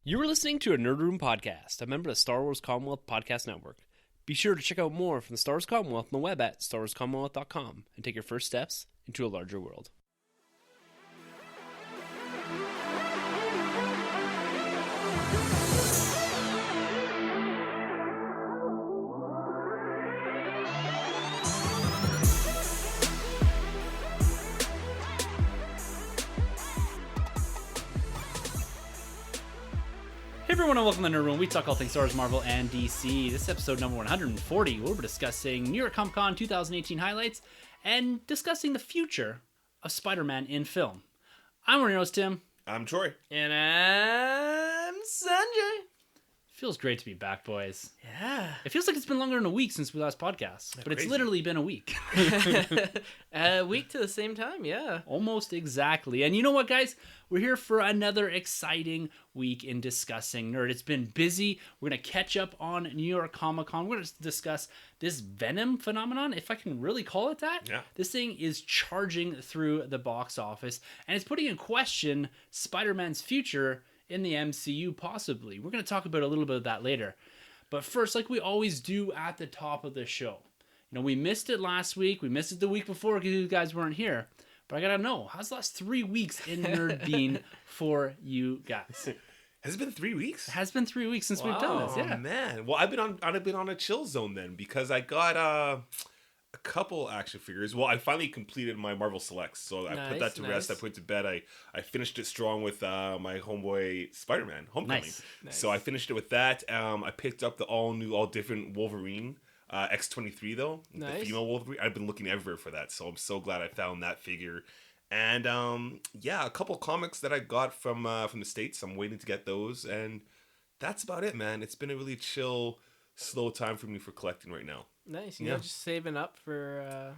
You were listening to a Nerd Room podcast, a member of the Star Wars Commonwealth Podcast Network. Be sure to check out more from the Star Wars Commonwealth on the web at starwarscommonwealth.com and take your first steps into a larger world. Hey everyone, and welcome to the Nerd Room. We talk all things Star Wars, Marvel, and DC. This is episode number 140. We'll be discussing New York Comic Con 2018 highlights and discussing the future of Spider-Man in film. I'm one of your hosts, Tim. I'm Troy. And I'm Sunjay. Feels great to be back, boys. Yeah. It feels like it's been longer than a week since we last podcast, but it's literally been a week. A week to the same time, yeah. Almost exactly. And you know what, guys? We're here for another exciting week in discussing Nerd. It's been busy. We're going to catch up on New York Comic Con. We're going to discuss this Venom phenomenon, if I can really call it that. Yeah. This thing is charging through the box office, and it's putting in question Spider-Man's future in the MCU, possibly. We're going to talk about a little bit of that later. But first, like we always do at the top of the show, you know, we missed it last week. We missed it the week before because you guys weren't here. But I got to know, how's the last 3 weeks in Nerd been for you guys? Has it been 3 weeks? It has been 3 weeks since we've done this, yeah. Oh, man. Well, I've been on a chill zone then because I got a couple action figures. Well, I finally completed my Marvel Selects, so I put that to rest. I put it to bed. I finished it strong with my homeboy Spider-Man Homecoming. Nice. So I finished it with that. I picked up the all different Wolverine X-23 though, Nice. the female Wolverine. I've been looking everywhere for that, so I'm so glad I found that figure. And a couple comics that I got from the States. I'm waiting to get those, and that's about it, man. It's been a really chill, slow time for me for collecting right now. Nice. You know, just saving up for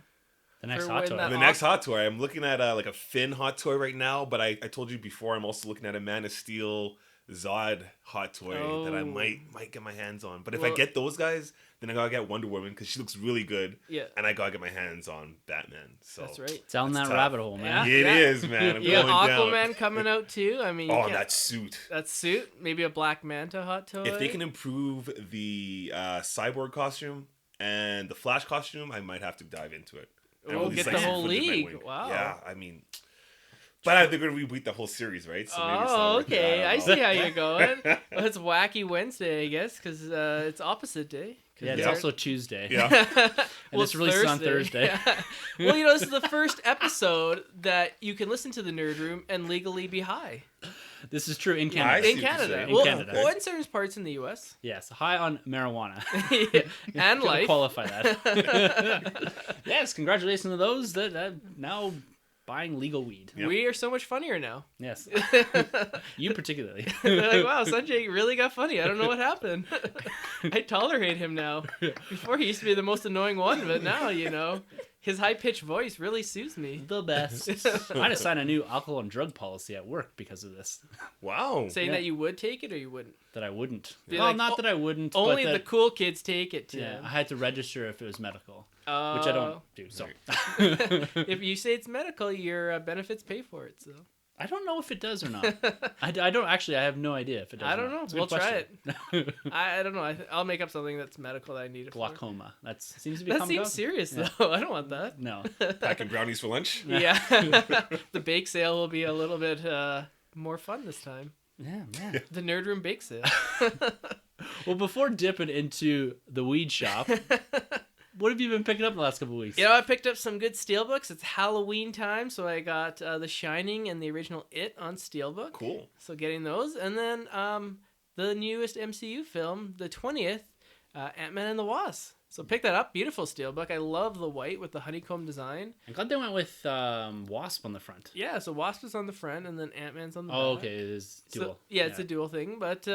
The next for hot when toy. that- The next hot toy. I'm looking at like a Finn hot toy right now, but I told you before I'm also looking at a Man of Steel Zod hot toy that I might get my hands on. But if I get those guys, then I gotta get Wonder Woman because she looks really good. Yeah. And I gotta get my hands on Batman. So That's right. Down that tough. rabbit hole, man. Yeah. It is, man. I'm You got going down. Aquaman coming out too. I mean, you Oh, can't- that suit. that suit. Maybe a Black Manta hot toy. If they can improve the Cyborg costume and the Flash costume, I might have to dive into it. And Oh, release, get like, the some whole footage of league. Nightwing. Wow. Yeah, I mean, but they're going to reboot the whole series, right? So maybe it's not Oh, worth it. okay. I don't know. see how you're going. Well, it's Wacky Wednesday, I guess, because it's opposite day. Yeah, it's Yeah. also Tuesday. Yeah. And it's released on Thursday. Yeah. Well, you know, this is the first episode that you can listen to the Nerd Room and legally be high. This is true in I Canada. see In what you're Canada. saying. In Well, Canada. well, in certain parts in the U.S. Yes, high on marijuana. and Gotta life. qualify that. Yes, congratulations to those that are now buying legal weed. Yep. We are so much funnier now. Yes, you particularly. They're like, wow, Sunjay really got funny. I don't know what happened. I tolerate him now. Before he used to be the most annoying one, but now, you know, his high-pitched voice really suits me. The best. I had to sign a new alcohol and drug policy at work because of this. Wow. Saying Yeah. that you would take it or you wouldn't. That I wouldn't. Be Well, like, not that I wouldn't. Only but the that, cool kids take it, Tim. Yeah, I had to register if it was medical, which I don't do. So If you say it's medical, your benefits pay for it. So I don't know if it does or not. I don't actually. I have no idea if it does. I or don't not. know. It's a We'll good try question. I don't know. I'll make up something that's medical that I need it for. Glaucoma. That seems to be. That coming seems up. serious Yeah. though. I don't want that. No. Packing brownies for lunch? Yeah. The bake sale will be a little bit more fun this time. Yeah, man. The Nerd Room bake sale. Well, before dipping into the weed shop, what have you been picking up in the last couple of weeks? You know, I picked up some good steelbooks. It's Halloween time, so I got The Shining and the original It on steelbook. Cool. So getting those. And then the newest MCU film, the 20th, Ant-Man and the Wasp. So pick that up. Beautiful steelbook. I love the white with the honeycomb design. I'm glad they went with Wasp on the front. Yeah, so Wasp is on the front and then Ant-Man's on the Oh, back. okay. It is dual. So, yeah, it's a dual thing. But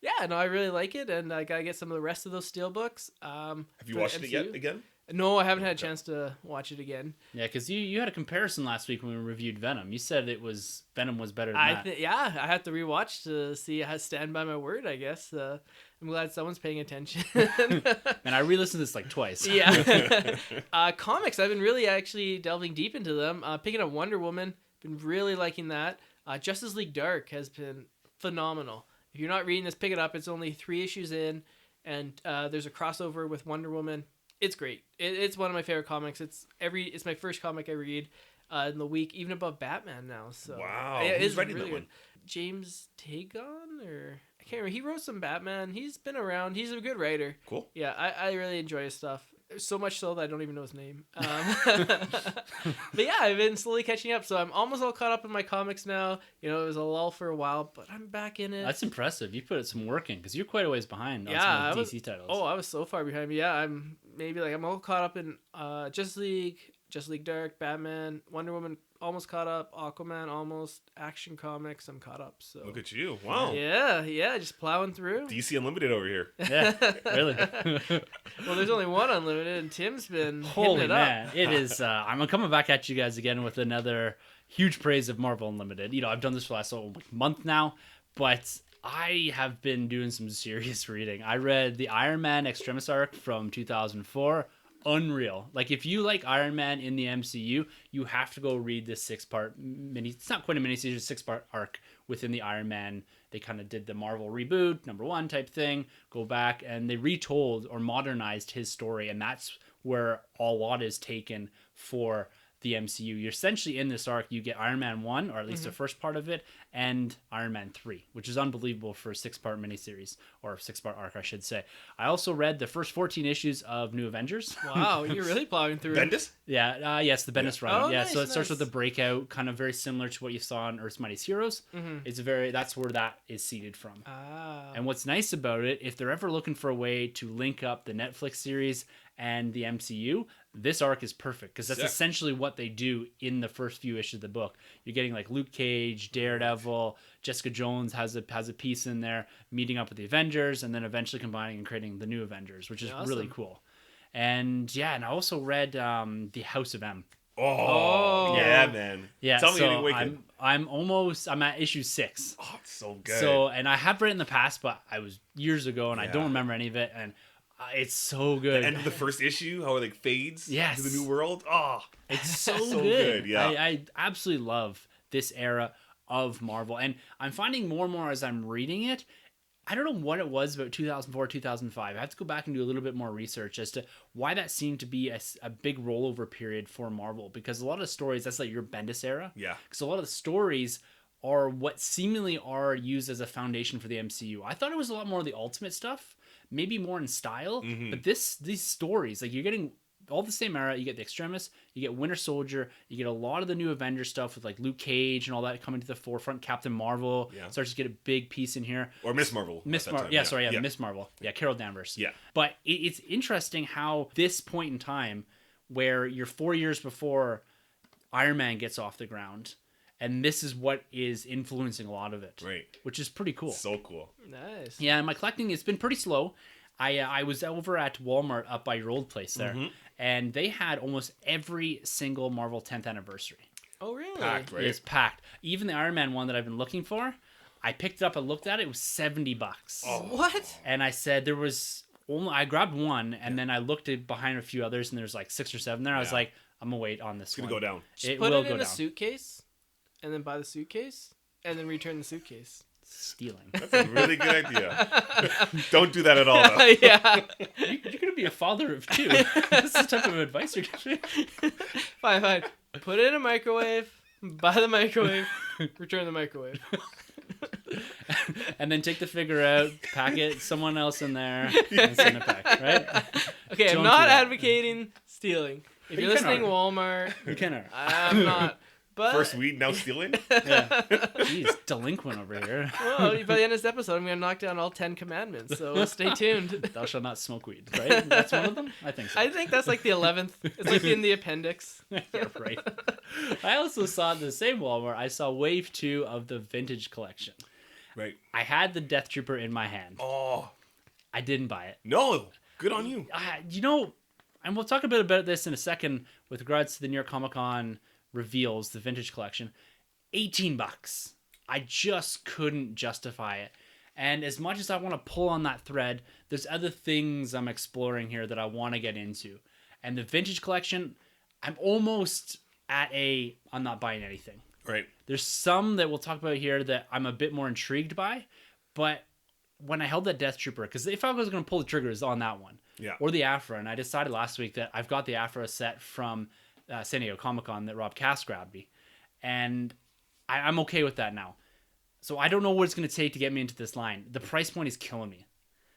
yeah, no, I really like it. And I got to get some of the rest of those steelbooks. Have you watched it yet again? No, I haven't had a chance to watch it again. Yeah, because you had a comparison last week when we reviewed Venom. You said Venom was better than that. Yeah, I have to rewatch to see how I stand by my word, I guess. I'm glad someone's paying attention. And I re-listened to this like twice. Yeah. Comics, I've been really actually delving deep into them. Picking up Wonder Woman, been really liking that. Justice League Dark has been phenomenal. If you're not reading this, pick it up. It's only 3 issues in, and there's a crossover with Wonder Woman. It's great. It's one of my favorite comics. It's my first comic I read in the week, even above Batman now. So Wow. it Who's is writing really that good. one? James Tagon, or I can't remember. He wrote some Batman. He's been around. He's a good writer. Cool. Yeah, I really enjoy his stuff. So much so that I don't even know his name. But yeah, I've been slowly catching up. So I'm almost all caught up in my comics now. You know, it was a lull for a while, but I'm back in it. That's impressive. You put some work in because you're quite a ways behind on Yeah, some I of the was- DC titles. Oh, I was so far behind. Yeah, I'm all caught up in Justice League Dark, Batman, Wonder Woman, almost caught up, Aquaman, almost, Action Comics, I'm caught up. So Look at you. Wow. yeah, just plowing through. DC Unlimited over here. Yeah, really. Well, there's only one Unlimited, and Tim's been Holy hitting it man, up. it is. I'm coming back at you guys again with another huge praise of Marvel Unlimited. You know, I've done this for the last month now, but I have been doing some serious reading. I read the Iron Man Extremis arc from 2004. Unreal. Like, if you like Iron Man in the MCU, you have to go read this 6-part mini. It's not quite a mini-series, it's a 6-part arc within the Iron Man. They kind of did the Marvel reboot, #1 type thing, go back, and they retold or modernized his story, and that's where a lot is taken for the MCU. You're essentially in this arc, you get Iron Man 1, or at least the first part of it, and Iron Man 3, which is unbelievable for a 6-part miniseries, or 6-part arc, I should say. I also read the first 14 issues of New Avengers. Wow, you're really plowing through. Bendis? Yeah, yes, the Bendis run. Oh, yeah, nice, so it starts nice. with the breakout, kind of very similar to what you saw in Earth's Mightiest Heroes. That's where that is seeded from. Ah. And what's nice about it, if they're ever looking for a way to link up the Netflix series and the MCU, this arc is perfect because that's Sick. essentially what they do in the first few issues of the book. You're getting like Luke Cage, Daredevil, Jessica Jones has a piece in there, meeting up with the Avengers, and then eventually combining and creating the new Avengers, which is Awesome. really cool. And yeah, and I also read the House of M. Oh, yeah, man. Yeah, Tell me so you're wicked. I'm at issue 6. Oh, it's so good. So, and I have read it in the past, but I was years ago, and I Yeah. don't remember any of it, and it's so good. the end of the first issue, how it like fades Yes. to the new world. Oh, It's so, So good. good, yeah. I absolutely love this era of Marvel, and I'm finding more and more as I'm reading it. I don't know what it was about 2004, 2005. I have to go back and do a little bit more research as to why that seemed to be a big rollover period for Marvel, because a lot of stories, that's like your Bendis era. yeah. Because a lot of the stories are what seemingly are used as a foundation for the MCU. I thought it was a lot more of the Ultimate stuff, maybe more in style, but these stories, like, you're getting all the same era. You get the Extremis, you get Winter Soldier, you get a lot of the new Avengers stuff with like Luke Cage and all that coming to the forefront. Captain Marvel starts to get a big piece in here. Or Miss Marvel. Miss at that Marvel, time, Miss Marvel, Carol Danvers. Yeah. But it's interesting how this point in time, where you're 4 years before Iron Man gets off the ground, and this is what is influencing a lot of it, Right. which is pretty cool. So cool. Nice. Yeah, my collecting, it's been pretty slow. I was over at Walmart up by your old place there, and they had almost every single Marvel 10th anniversary. Oh, really? Packed, right? It's packed. Even the Iron Man one that I've been looking for, I picked it up and looked at it. It was $70. Oh. What? And I said there was only, I grabbed one, and then I looked at behind a few others, and there's like 6 or 7 there. I was Yeah. like, I'm gonna wait on this It's one. going to go down. It Put will it go in a down. suitcase, and then buy the suitcase, and then return the suitcase. Stealing. That's a really good idea. Don't do that at all, though. Yeah. You're gonna be a father of 2. That's the type of advice you're giving. Fine. Put it in a microwave, buy the microwave, return the microwave. And then take the figure out, pack it, someone else in there, and send it back, right? Okay, I'm Don't not do that. advocating stealing. If But you're you can listening, argue. Walmart, You can. I'm not. But First weed, now stealing? Yeah. Jeez, delinquent over here. well, by the end of this episode, I'm going to knock down all 10 commandments. So stay tuned. Thou shalt not smoke weed, right? That's one of them? I think so. I think that's like the 11th. It's like in the appendix. Yeah, right. I also saw in the same Walmart, I saw Wave 2 of the Vintage Collection. Right. I had the Death Trooper in my hand. Oh, I didn't buy it. no. Good on you. You know, and we'll talk a bit about this in a second with regards to the New York Comic Con reveals, the Vintage Collection. $18. I just couldn't justify it. And as much as I want to pull on that thread, there's other things I'm exploring here that I want to get into. And the Vintage Collection, I'm almost at I'm not buying anything. Right. There's some that we'll talk about here that I'm a bit more intrigued by, but when I held that Death Trooper, because if I was going to pull the triggers on that one, Yeah. or the Afra, and I decided last week that I've got the Afra set from San Diego Comic-Con that Rob Cass grabbed me, and I'm okay with that now. So I don't know what it's going to take to get me into this line. The price point is killing me.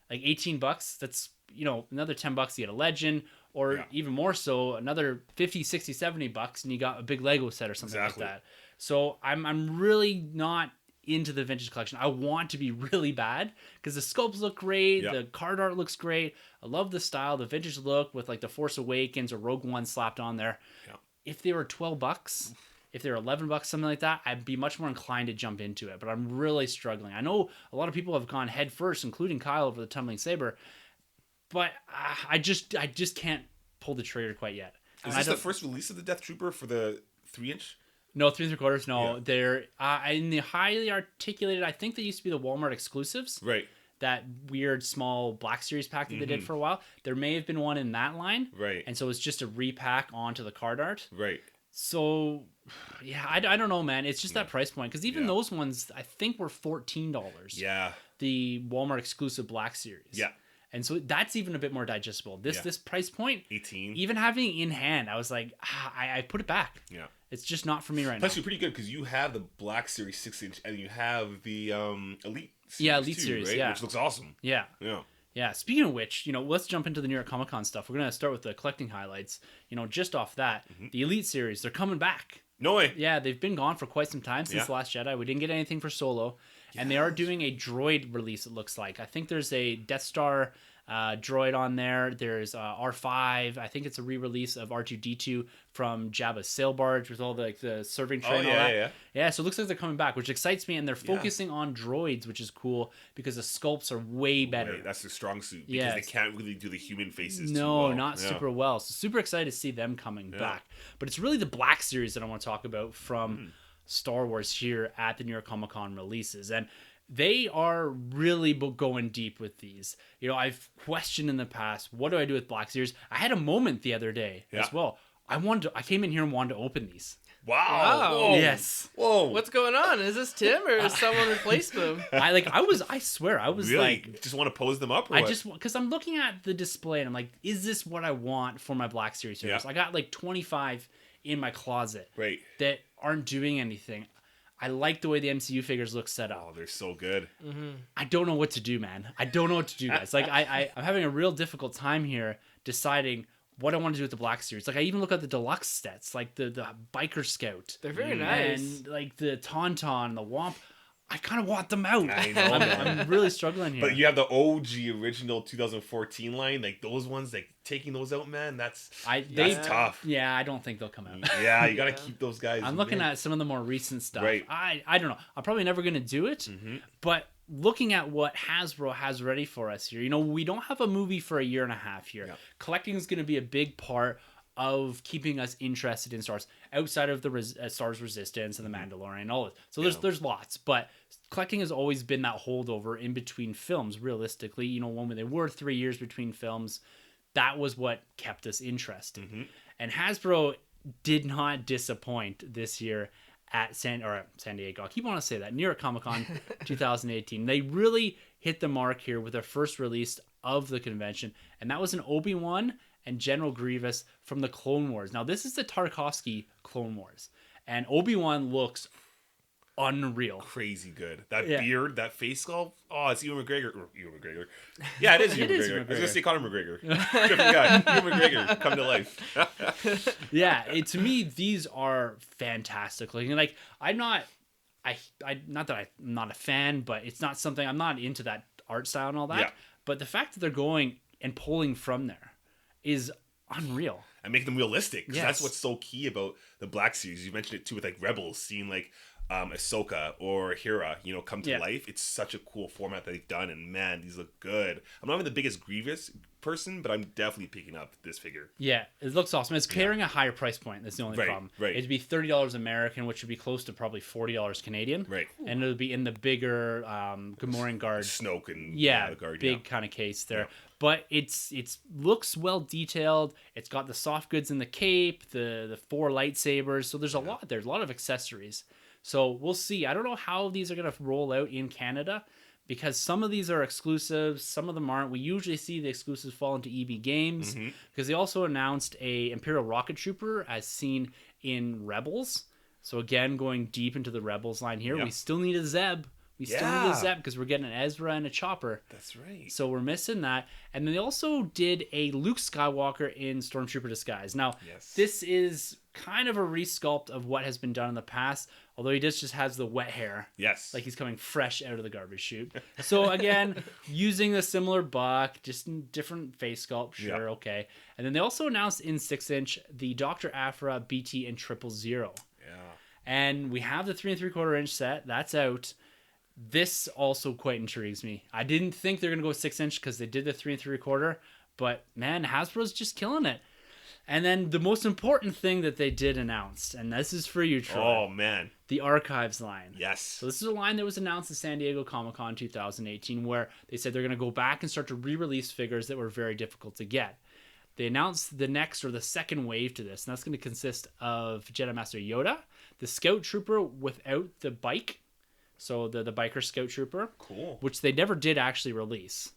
Like $18, that's, another $10 to get a Legend, or even more so, another $50, $60, $70, and you got a big Lego set or something like that. So I'm really not into the vintage collection. I want to be really bad because the sculpts look great, the card art looks great. I love the style, the vintage look with like the Force Awakens or Rogue One slapped on there. Yeah. If they were $12, if they were $11, something like that, I'd be much more inclined to jump into it. But I'm really struggling. I know a lot of people have gone head first, including Kyle over the Tumbling Saber, but I just can't pull the trigger quite yet. Is this the first release of the Death Trooper for the 3-inch? No, 3 3/4. No, they're in the highly articulated. I think they used to be the Walmart exclusives. Right. That weird small Black Series pack that they did for a while. There may have been one in that line. Right. And so it's just a repack onto the card art. Right. So, yeah, I don't know, man. It's just that price point. Because even those ones, I think, were $14. Yeah. The Walmart exclusive Black Series. Yeah. And so that's even a bit more digestible. This price point, 18. Even having it in hand, I was like, I put it back. Yeah. It's just not for me right now. Plus, you're pretty good because you have the Black Series 6-inch and you have the Elite Series. Yeah, Elite Series, right? yeah. Which looks awesome. Yeah. Yeah. Yeah. Speaking of which, let's jump into the New York Comic Con stuff. We're going to start with the collecting highlights. Just off that, the Elite Series, they're coming back. No way. Yeah, they've been gone for quite some time since The Last Jedi. We didn't get anything for Solo. And they are doing a droid release, it looks like. I think there's a Death Star droid on there. There's R5. I think it's a re-release of R2-D2 from Jabba's sail barge with all the serving tray and all that. Yeah, so it looks like they're coming back, which excites me. And they're focusing on droids, which is cool because the sculpts are way better. Right, that's their strong suit because they can't really do the human faces too No, well. not super well. So super excited to see them coming back. But it's really the Black Series that I want to talk about from Star Wars here at the New York Comic Con releases. And they are really going deep with these. I've questioned in the past, what do I do with Black Series? I had a moment the other day as well. I came in here and wanted to open these. Wow. Whoa. Yes. Whoa. What's going on? Is this Tim or has someone replaced him? I swear, I was really? like, just want to pose them up or what? because I'm looking at the display and I'm like, is this what I want for my Black Series series? I got like 25 in my closet that aren't doing anything. I like the way the MCU figures look set up. Oh, they're so good. Mm-hmm. I don't know what to do, man. I don't know what to do, guys. Like, I'm having a real difficult time here deciding what I want to do with the Black Series. Like, I even look at the deluxe sets, like the Biker Scout. They're very nice. And, like, the Tauntaun, the Womp. I kind of want them out. I know, I'm really struggling here. But you have the OG original 2014 line, like those ones, like taking those out, man. That's tough. Yeah, I don't think they'll come out. Yeah, you gotta keep those guys. I'm looking at some of the more recent stuff. Right. I don't know. I'm probably never gonna do it. But looking at what Hasbro has ready for us here, we don't have a movie for a year and a half here. Yeah. Collecting is gonna be a big part of keeping us interested in Star Wars outside of the Star Wars Resistance and the Mandalorian and all of it. So there's lots, but collecting has always been that holdover in between films. Realistically, when they were 3 years between films, that was what kept us interested. And Hasbro did not disappoint this year at San Diego. I keep wanting to say that. New York Comic Con 2018. They really hit the mark here with their first release of the convention, and that was an Obi-Wan and General Grievous from the Clone Wars. Now, this is the Tarkovsky Clone Wars, and Obi-Wan looks unreal. Crazy good. That beard, that face sculpt. Oh, it's Ewan McGregor. Yeah, it is Ewan McGregor. I was going to say Conor McGregor. Different guy. Ewan McGregor come to life. Yeah, to me, these are fantastic. Like I'm not that I'm not a fan, but it's not something, I'm not into that art style and all that. Yeah. But the fact that they're going and pulling from there is unreal. And make them realistic. Because that's what's so key about the Black Series. You mentioned it too with like Rebels, seeing like Ahsoka or Hera, come to life. It's such a cool format that they've done, and man, these look good. I'm not even the biggest Grievous person, but I'm definitely picking up this figure. Yeah, it looks awesome. It's carrying a higher price point. That's the only problem. Right. It'd be $30 American, which would be close to probably $40 Canadian. Right. And it would be in the bigger Gamorrean Guard. Snoke and the Guard. Big kind of case there. Yeah. But it's looks well detailed. It's got the soft goods in the cape, the 4 lightsabers. So there's a lot. There's a lot of accessories. So we'll see. I don't know how these are going to roll out in Canada, because some of these are exclusives, some of them aren't. We usually see the exclusives fall into EB Games because they also announced a Imperial Rocket Trooper as seen in Rebels. So again, going deep into the Rebels line here, we still need a Zeb. We still need a Zeb because we're getting an Ezra and a Chopper. That's right. So we're missing that. And then they also did a Luke Skywalker in Stormtrooper disguise. Now, this is kind of a resculpt of what has been done in the past, although he just has the wet hair. Yes. Like he's coming fresh out of the garbage chute. So again, using a similar buck, just in different face sculpt. Sure, okay. And then they also announced in 6-inch the Dr. Aphra BT and 000. Yeah. And we have the 3 3/4 inch set. That's out. This also quite intrigues me. I didn't think they're going to go 6-inch because they did the 3 3/4, but man, Hasbro's just killing it. And then the most important thing that they did announce, and this is for you, Troy. Oh, man. The Archives line. Yes. So this is a line that was announced at San Diego Comic-Con 2018 where they said they're going to go back and start to re-release figures that were very difficult to get. They announced the next or the second wave to this, and that's going to consist of Jedi Master Yoda, the Scout Trooper without the bike, so the biker Scout Trooper. Cool. Which they never did actually release.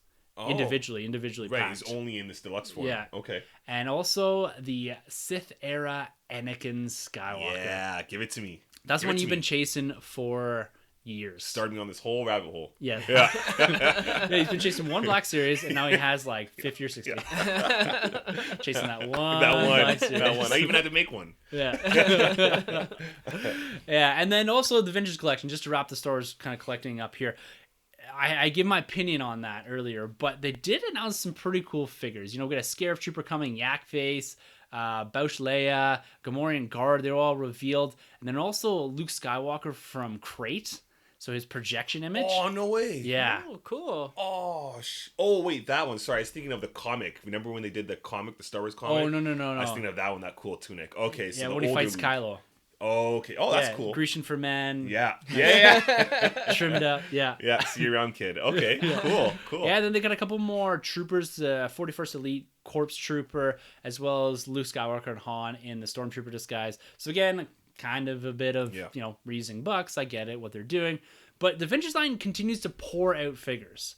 Individually right, packed. he's only in this deluxe form. Yeah. Okay. And also the Sith era Anakin Skywalker. Yeah, give it to me. That's Give one it to you've me. been chasing for years. Starting on this whole rabbit hole. Yeah. Yeah. Yeah, he's been chasing one Black Series, and now he has like 50 or 60. Chasing that one. Black Series. That one. I even had to make one. Yeah. Yeah, and then also the Vintage Collection, just to wrap the stores kind of collecting up here. I give my opinion on that earlier, but they did announce some pretty cool figures. You know, we got a Scarif Trooper coming, Yak Face, Bausch Leia, Gamorrean Guard, they're all revealed. And then also Luke Skywalker from Crate, so his projection image. Oh, no way. Yeah. Oh, cool. Oh, wait, that one. Sorry, I was thinking of the comic. Remember when they did the comic, the Star Wars comic? Oh, no. I was thinking of that one, that cool tunic. Okay, so yeah, the when he older fights Luke. Kylo. Oh, okay. Oh, that's cool. Grecian for men. Yeah. Trimmed up. Yeah. Yeah, see you around, kid. Okay, cool. Yeah, then they got a couple more troopers, 41st Elite Corpse Trooper, as well as Luke Skywalker and Han in the Stormtrooper disguise. So again, kind of a bit of, reusing bucks. I get it, what they're doing. But the Vintage line continues to pour out figures.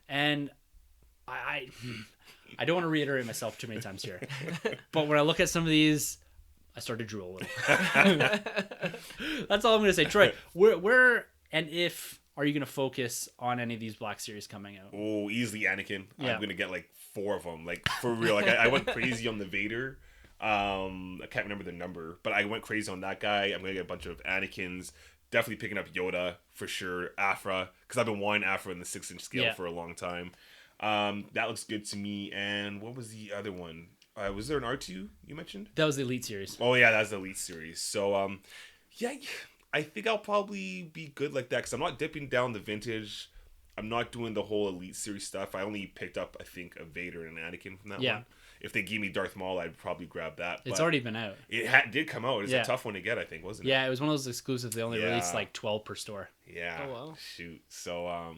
And I don't want to reiterate myself too many times here. But when I look at some of these, I start to drool a little. That's all I'm going to say. Troy, where and if are you going to focus on any of these Black Series coming out? Oh, easily Anakin. Yeah. I'm going to get like 4 of them. Like, for real. Like, I went crazy on the Vader. I can't remember the number, but I went crazy on that guy. I'm going to get a bunch of Anakins. Definitely picking up Yoda for sure. Aphra, because I've been wanting Aphra in the 6-inch scale for a long time. That looks good to me. And what was the other one? Was there an R2 you mentioned? That was the Elite Series. Oh yeah, that's the Elite Series. So yeah, I think I'll probably be good like that because I'm not dipping down the Vintage. I'm not doing the whole Elite Series stuff. I only picked up, I think, a Vader and an Anakin from that one. If they gave me Darth Maul, I'd probably grab that. It's already been out. It did come out. It's a tough one to get, I think, wasn't it? Yeah, it was one of those exclusives. They only released like 12 per store. Yeah. Oh, wow. Shoot. So,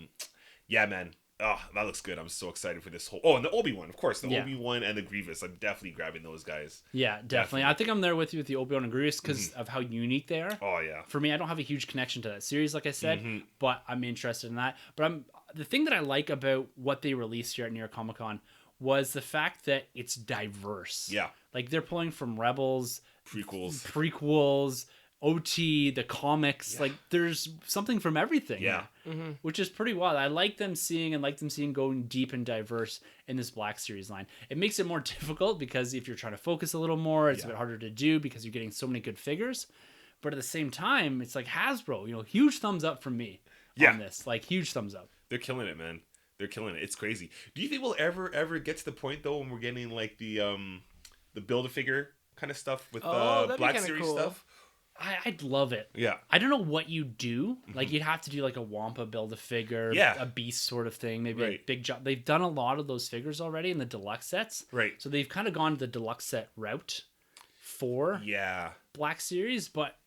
yeah, man. Oh, that looks good. I'm so excited for this whole... Oh, and the Obi-Wan, of course. The Obi-Wan and the Grievous. I'm definitely grabbing those guys. Yeah, definitely. I think I'm there with you with the Obi-Wan and Grievous because of how unique they are. Oh, yeah. For me, I don't have a huge connection to that series, like I said, but I'm interested in that. But the thing that I like about what they released here at New York Comic Con was the fact that it's diverse. Yeah. Like, they're pulling from Rebels, prequels, OT, the comics. Like, there's something from everything. Yeah. Which is pretty wild. I like them seeing going deep and diverse in this Black Series line. It makes it more difficult because if you're trying to focus a little more, it's a bit harder to do because you're getting so many good figures. But at the same time, it's like Hasbro, huge thumbs up from me on this. Like, huge thumbs up. They're killing it, man. They're killing it. It's crazy. Do you think we'll ever get to the point though when we're getting like the Build-A-Figure kind of stuff with Black Series cool stuff? I'd love it. Yeah. I don't know what you do. Like, you'd have to do like a Wampa Build-A-Figure, a Beast sort of thing, maybe a big job. They've done a lot of those figures already in the deluxe sets. Right. So they've kind of gone the deluxe set route for Black Series, but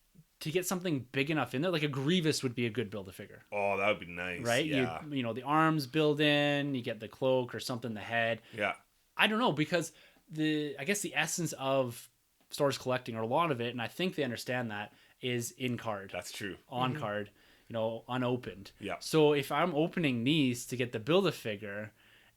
to get something big enough in there, like a Grievous would be a good Build-A-Figure. Oh, that would be nice. Right? Yeah. You know, the arms build in, you get the cloak or something, the head. Yeah. I don't know, because I guess the essence of Star Wars collecting, or a lot of it, and I think they understand that, is in card. That's true. On card. unopened. Yeah. So if I'm opening these to get the Build-A-Figure,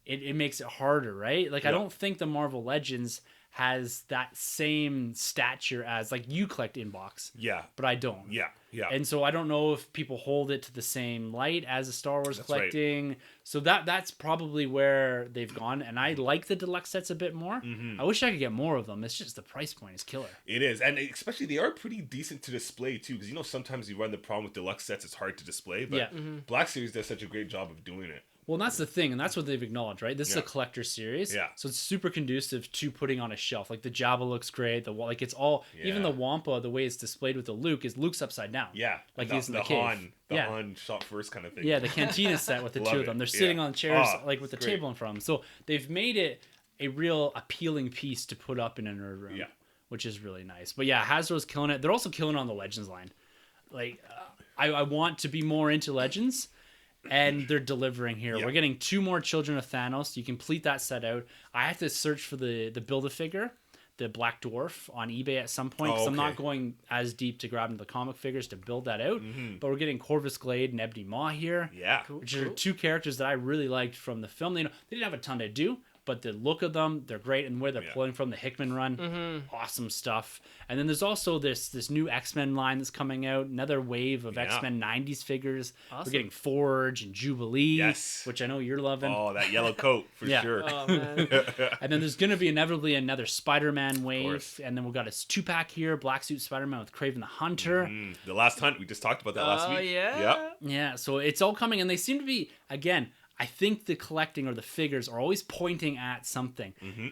it makes it harder, right? Like, I don't think the Marvel Legends has that same stature as, like, you collect inbox. Yeah. But I don't. Yeah. Yeah. And so I don't know if people hold it to the same light as a Star Wars collecting. Right. So that's probably where they've gone. And I like the deluxe sets a bit more. Mm-hmm. I wish I could get more of them. It's just the price point is killer. It is. And especially they are pretty decent to display too. Because sometimes you run the problem with deluxe sets, it's hard to display. But Black Series does such a great job of doing it. Well, and that's the thing, and that's what they've acknowledged, right? This is a collector series, so it's super conducive to putting on a shelf. Like, the Jabba looks great. It's all even the Wampa, the way it's displayed with the Luke's upside down. Yeah, like he's in the cave. Han shot first kind of thing. Yeah, the Cantina set with the two of them. They're sitting on chairs with the table in front of them. So they've made it a real appealing piece to put up in a nerd room, which is really nice. But yeah, Hasbro's killing it. They're also killing on the Legends line. Like, I want to be more into Legends. And they're delivering here. We're getting 2 more Children of Thanos. You complete that set out. I have to search for the Build-A-Figure, the Black Dwarf, on eBay at some point. Because I'm not going as deep to grab into the comic figures to build that out. Mm-hmm. But we're getting Corvus Glaive and Ebony Maw here. Yeah. Which are 2 characters that I really liked from the film. They didn't have a ton to do. But the look of them, they're great. And where they're pulling from, the Hickman run, awesome stuff. And then there's also this new X-Men line that's coming out. Another wave of X-Men 90s figures. Awesome. We're getting Forge and Jubilee, which I know you're loving. Oh, that yellow coat, for sure. Oh, man. And then there's going to be inevitably another Spider-Man wave. And then we've got a 2-pack here, Black Suit Spider-Man with Kraven the Hunter. Mm-hmm. The Last Hunt, we just talked about that last week. Oh, yeah? Yep. Yeah, so it's all coming. And they seem to be, again... I think the collecting or the figures are always pointing at something. Mm-hmm.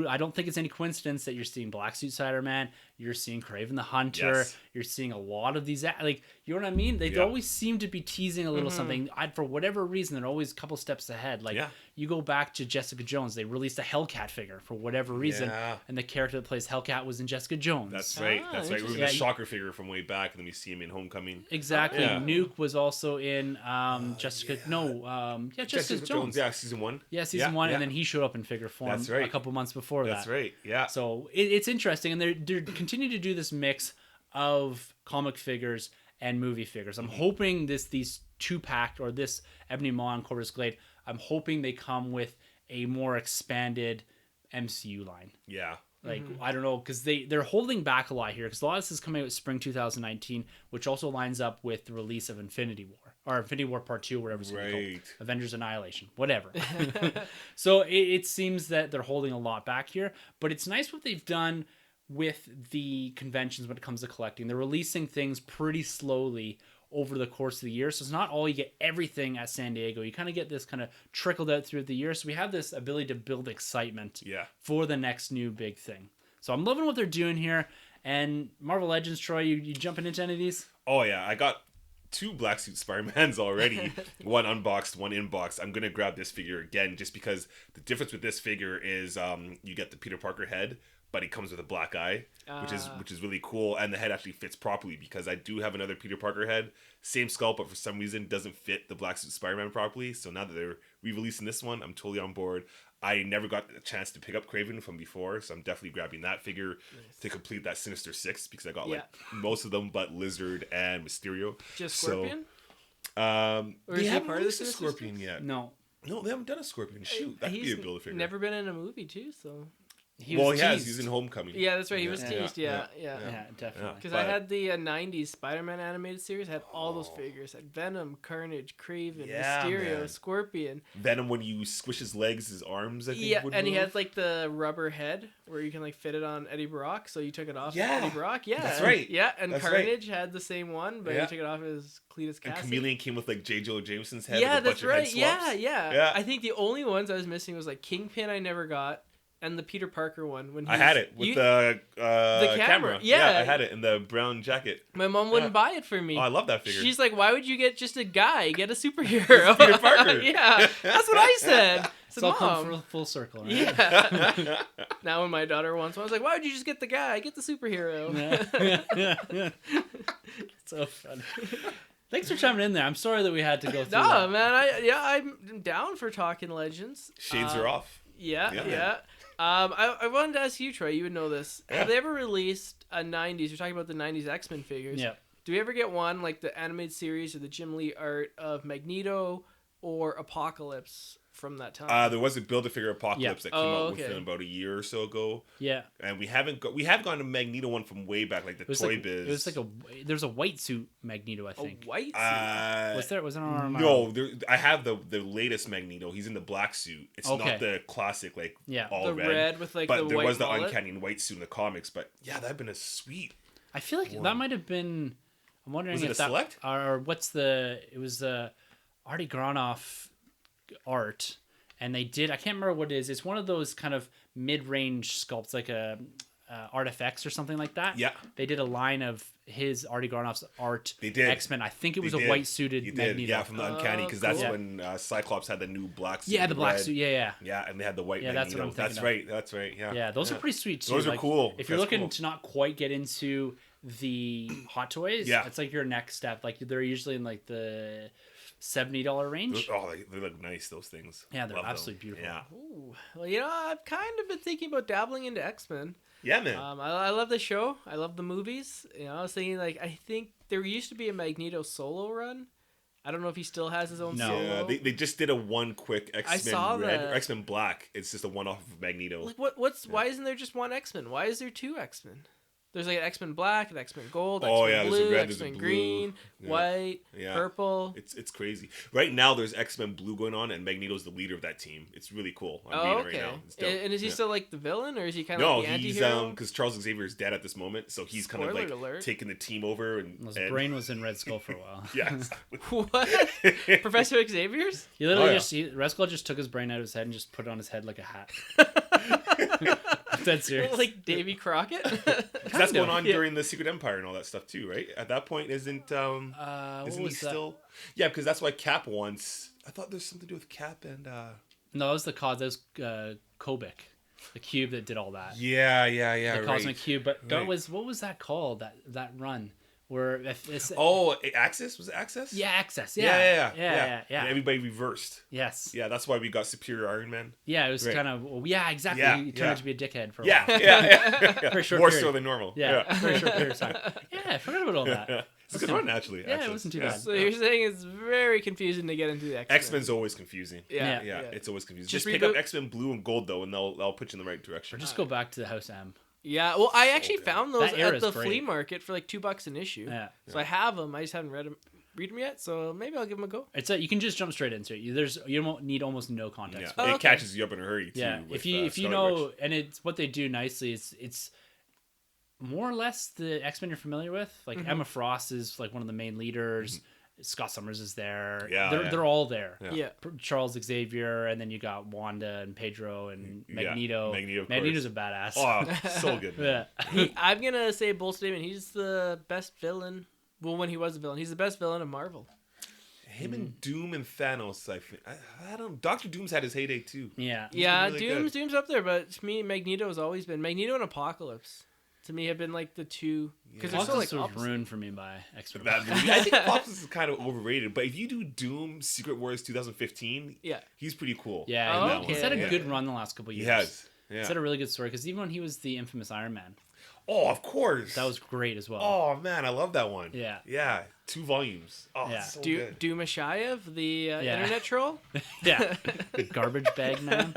I don't think it's any coincidence that you're seeing Black Suit Spider-Man, you're seeing Kraven the Hunter, you're seeing a lot of these, like, you know what I mean? They always seem to be teasing a little something. For whatever reason, they're always a couple steps ahead. Like, you go back to Jessica Jones, they released a Hellcat figure for whatever reason, and the character that plays Hellcat was in Jessica Jones. That's right. That's right. We were the Shocker figure from way back, and then we see him in Homecoming. Exactly. Nuke was also in Jessica Jones. Yeah, season 1. Yeah, season 1, and then he showed up in figure form a couple months before that. That's right. Yeah. So it's interesting, and they're continuing to do this mix of comic figures and movie figures. I'm hoping these 2-pack or this Ebony Maw and Corvus Glaive, I'm hoping they come with a more expanded MCU line. Yeah. Like, I don't know, because they're holding back a lot here, because a lot of this is coming out spring 2019, which also lines up with the release of Infinity War, or Infinity War Part 2, whatever it's called. Avengers Annihilation, whatever. So it seems that they're holding a lot back here, but it's nice what they've done with the conventions when it comes to collecting. They're releasing things pretty slowly over the course of the year. So it's not all you get everything at San Diego. You kind of get this kind of trickled out through the year. So we have this ability to build excitement for the next new big thing. So I'm loving what they're doing here. And Marvel Legends, Troy, you jumping into any of these? Oh, yeah. I got 2 Black Suit Spider-Mans already. One unboxed, one inboxed. I'm going to grab this figure again just because the difference with this figure is you get the Peter Parker head, but he comes with a black eye, which is really cool, and the head actually fits properly because I do have another Peter Parker head, same sculpt, but for some reason doesn't fit the Black Suit Spider-Man properly. So now that they're re-releasing this one, I'm totally on board. I never got a chance to pick up Kraven from before, so I'm definitely grabbing that figure to complete that Sinister Six because I got like most of them, but Lizard and Mysterio. Just Scorpion. Or is he part of the Scorpion yet? No, they haven't done a Scorpion. Shoot, that'd be a Build-A-Figure. Never been in a movie too, so. He has. He's in Homecoming. Yeah, that's right. He was teased. Yeah, definitely. Because I had the 90s Spider-Man animated series. I had all those figures. I had Venom, Carnage, Kraven, Mysterio, Scorpion. Venom, when you squish his legs, his arms, I think, would and move. he had like the rubber head where you can like fit it on Eddie Brock. So you took it off Eddie Brock. Yeah, that's right. Yeah, and that's Carnage had the same one, but you took it off as Cletus Cassidy. And Chameleon came with like J. Jonah Jameson's head. Yeah, with a that's bunch right. Of head swaps. Yeah. I think the only ones I was missing was like Kingpin. I never got. And the Peter Parker one. When I had it with the camera. Yeah, I had it in the brown jacket. My mom wouldn't buy it for me. Oh, I love that figure. She's like, why would you get just a guy? Get a superhero. Peter Parker. Yeah, that's what I said. It's all come full circle, right? Yeah. Now when my daughter wants one, I was like, why would you just get the guy? Get the superhero. Yeah. So funny. Thanks for chiming in there. I'm sorry that we had to go through that. No, man. I'm down for talking Legends. Shades are off. Yeah. I wanted to ask you, Troy. You would know this. Have they ever released a 90s? You're talking about the 90s X-Men figures. Yeah. Do we ever get one like the animated series or the Jim Lee art of Magneto or Apocalypse from that time? There was a Build-A-Figure Apocalypse that came out okay. within about a year or so ago. Yeah. And we have gone to Magneto one from way back, like the Toy Biz. It was like there's a white suit Magneto, I think. A white suit? Was there? Was it on our No, I have the latest Magneto. He's in the black suit. It's not the classic all the red with like but the white there was the mullet? uncanny white suit in the comics. But yeah, that'd been a sweet. I feel like that might have been. I'm wondering Was it if a select? or what's the? It was the Artie Granoff art, and they did. I can't remember what it is. It's one of those kind of mid-range sculpts, like a Artifacts or something like that. Yeah. They did a line of his Artie Granoff's art. They did. X-Men. I think it was a white suited Magneto. Yeah, from the Uncanny, because that's cool. when Cyclops had the new black suit. Yeah, the black red. suit. Yeah. Yeah, and they had the white Yeah, that's what Magneto. I'm thinking of. That's right. Yeah. Yeah, those are pretty sweet too. Those are cool. If you're That's looking cool. to not quite get into the Hot Toys, it's like your next step. Like they're usually in like the $70 range. They look nice, those things. Yeah, they're Love absolutely them. beautiful. Yeah. Ooh. Well, I've kind of been thinking about dabbling into X-Men. Yeah, man. I love the show. I love the movies. I was thinking I think there used to be a Magneto solo run. I don't know if he still has his own solo. Yeah, they just did a one quick X-Men Red or X-Men Black. It's just a one-off of Magneto. Like why isn't there just one X-Men? Why is there two X-Men? There's like an X-Men Black, an X-Men Gold, X-Men Blue, X-Men Green, White, Purple. It's crazy. Right now, there's X-Men Blue going on, and Magneto's the leader of that team. It's really cool. I'm reading it right now. It's dope. And is he still like the villain, or is he kind of like the anti-hero? No, he's because Charles Xavier is dead at this moment, so he's kind of like taking the team over. And his brain was in Red Skull for a while. Yeah, exactly. What? Professor Xavier's? He literally Red Skull just took his brain out of his head and just put it on his head like a hat. That's serious. Like Davy Crockett. That's going on during the Secret Empire and all that stuff too, right? At that point, isn't he still? Yeah, because that's why Cap wants. I thought there's something to do with Cap and. No, that was the cause. That was Kobik, the cube that did all that. Yeah. The cosmic cube, but that was what was that called? That run where Access was it Access? Yeah, Access. Yeah. And everybody reversed. Yes. Yeah, that's why we got Superior Iron Man. Yeah, it was kind of exactly. Yeah, he turned out to be a dickhead for a yeah, while. yeah. Very short More period. so than normal. Yeah, very short period of time. Yeah, I forgot about all that. It's a good run, actually. Yeah, it wasn't too bad. So you're saying it's very confusing to get into the X-Men. X-Men's always confusing. Yeah. It's always confusing. Just Just pick up X-Men Blue and Gold though, and they'll put you in the right direction. Or just go back to the House M. Yeah, well, I actually found those That era at the is great. flea market for like $2 an issue. Yeah. So I have them. I just haven't read them yet. So maybe I'll give them a go. You can just jump straight into it. You don't need almost no context. Yeah. It catches you up in a hurry too. Yeah, with, if you know, and it's what they do nicely. It's more or less the X-Men you're familiar with. Like Emma Frost is like one of the main leaders. Scott Summers is there. They're all there. Yeah. Charles Xavier, and then you got Wanda and Pedro and Magneto. Magneto's a badass. Oh, so good. I'm gonna say a bold statement. He's the best villain. Well, when he was a villain, he's the best villain of Marvel. Him and Doom and Thanos. I don't. Doctor Doom's had his heyday too. Yeah. Really Doom's up there, but to me, Magneto has always been Magneto and Apocalypse. To me, have been like the two because they're so like was ruined for me by X-Men. That movie. I think Apocalypse is kind of overrated, but if you do Doom Secret Wars 2015, he's pretty cool. Yeah, he's had a good run the last couple of years. He has. Yeah. He's had a really good story because even when he was the infamous Iron Man. Oh, of course. That was great as well. Oh man, I love that one. Yeah. Yeah, 2 volumes. Oh, yeah. So good. Dumashayev, the internet troll. Yeah, the garbage bag man.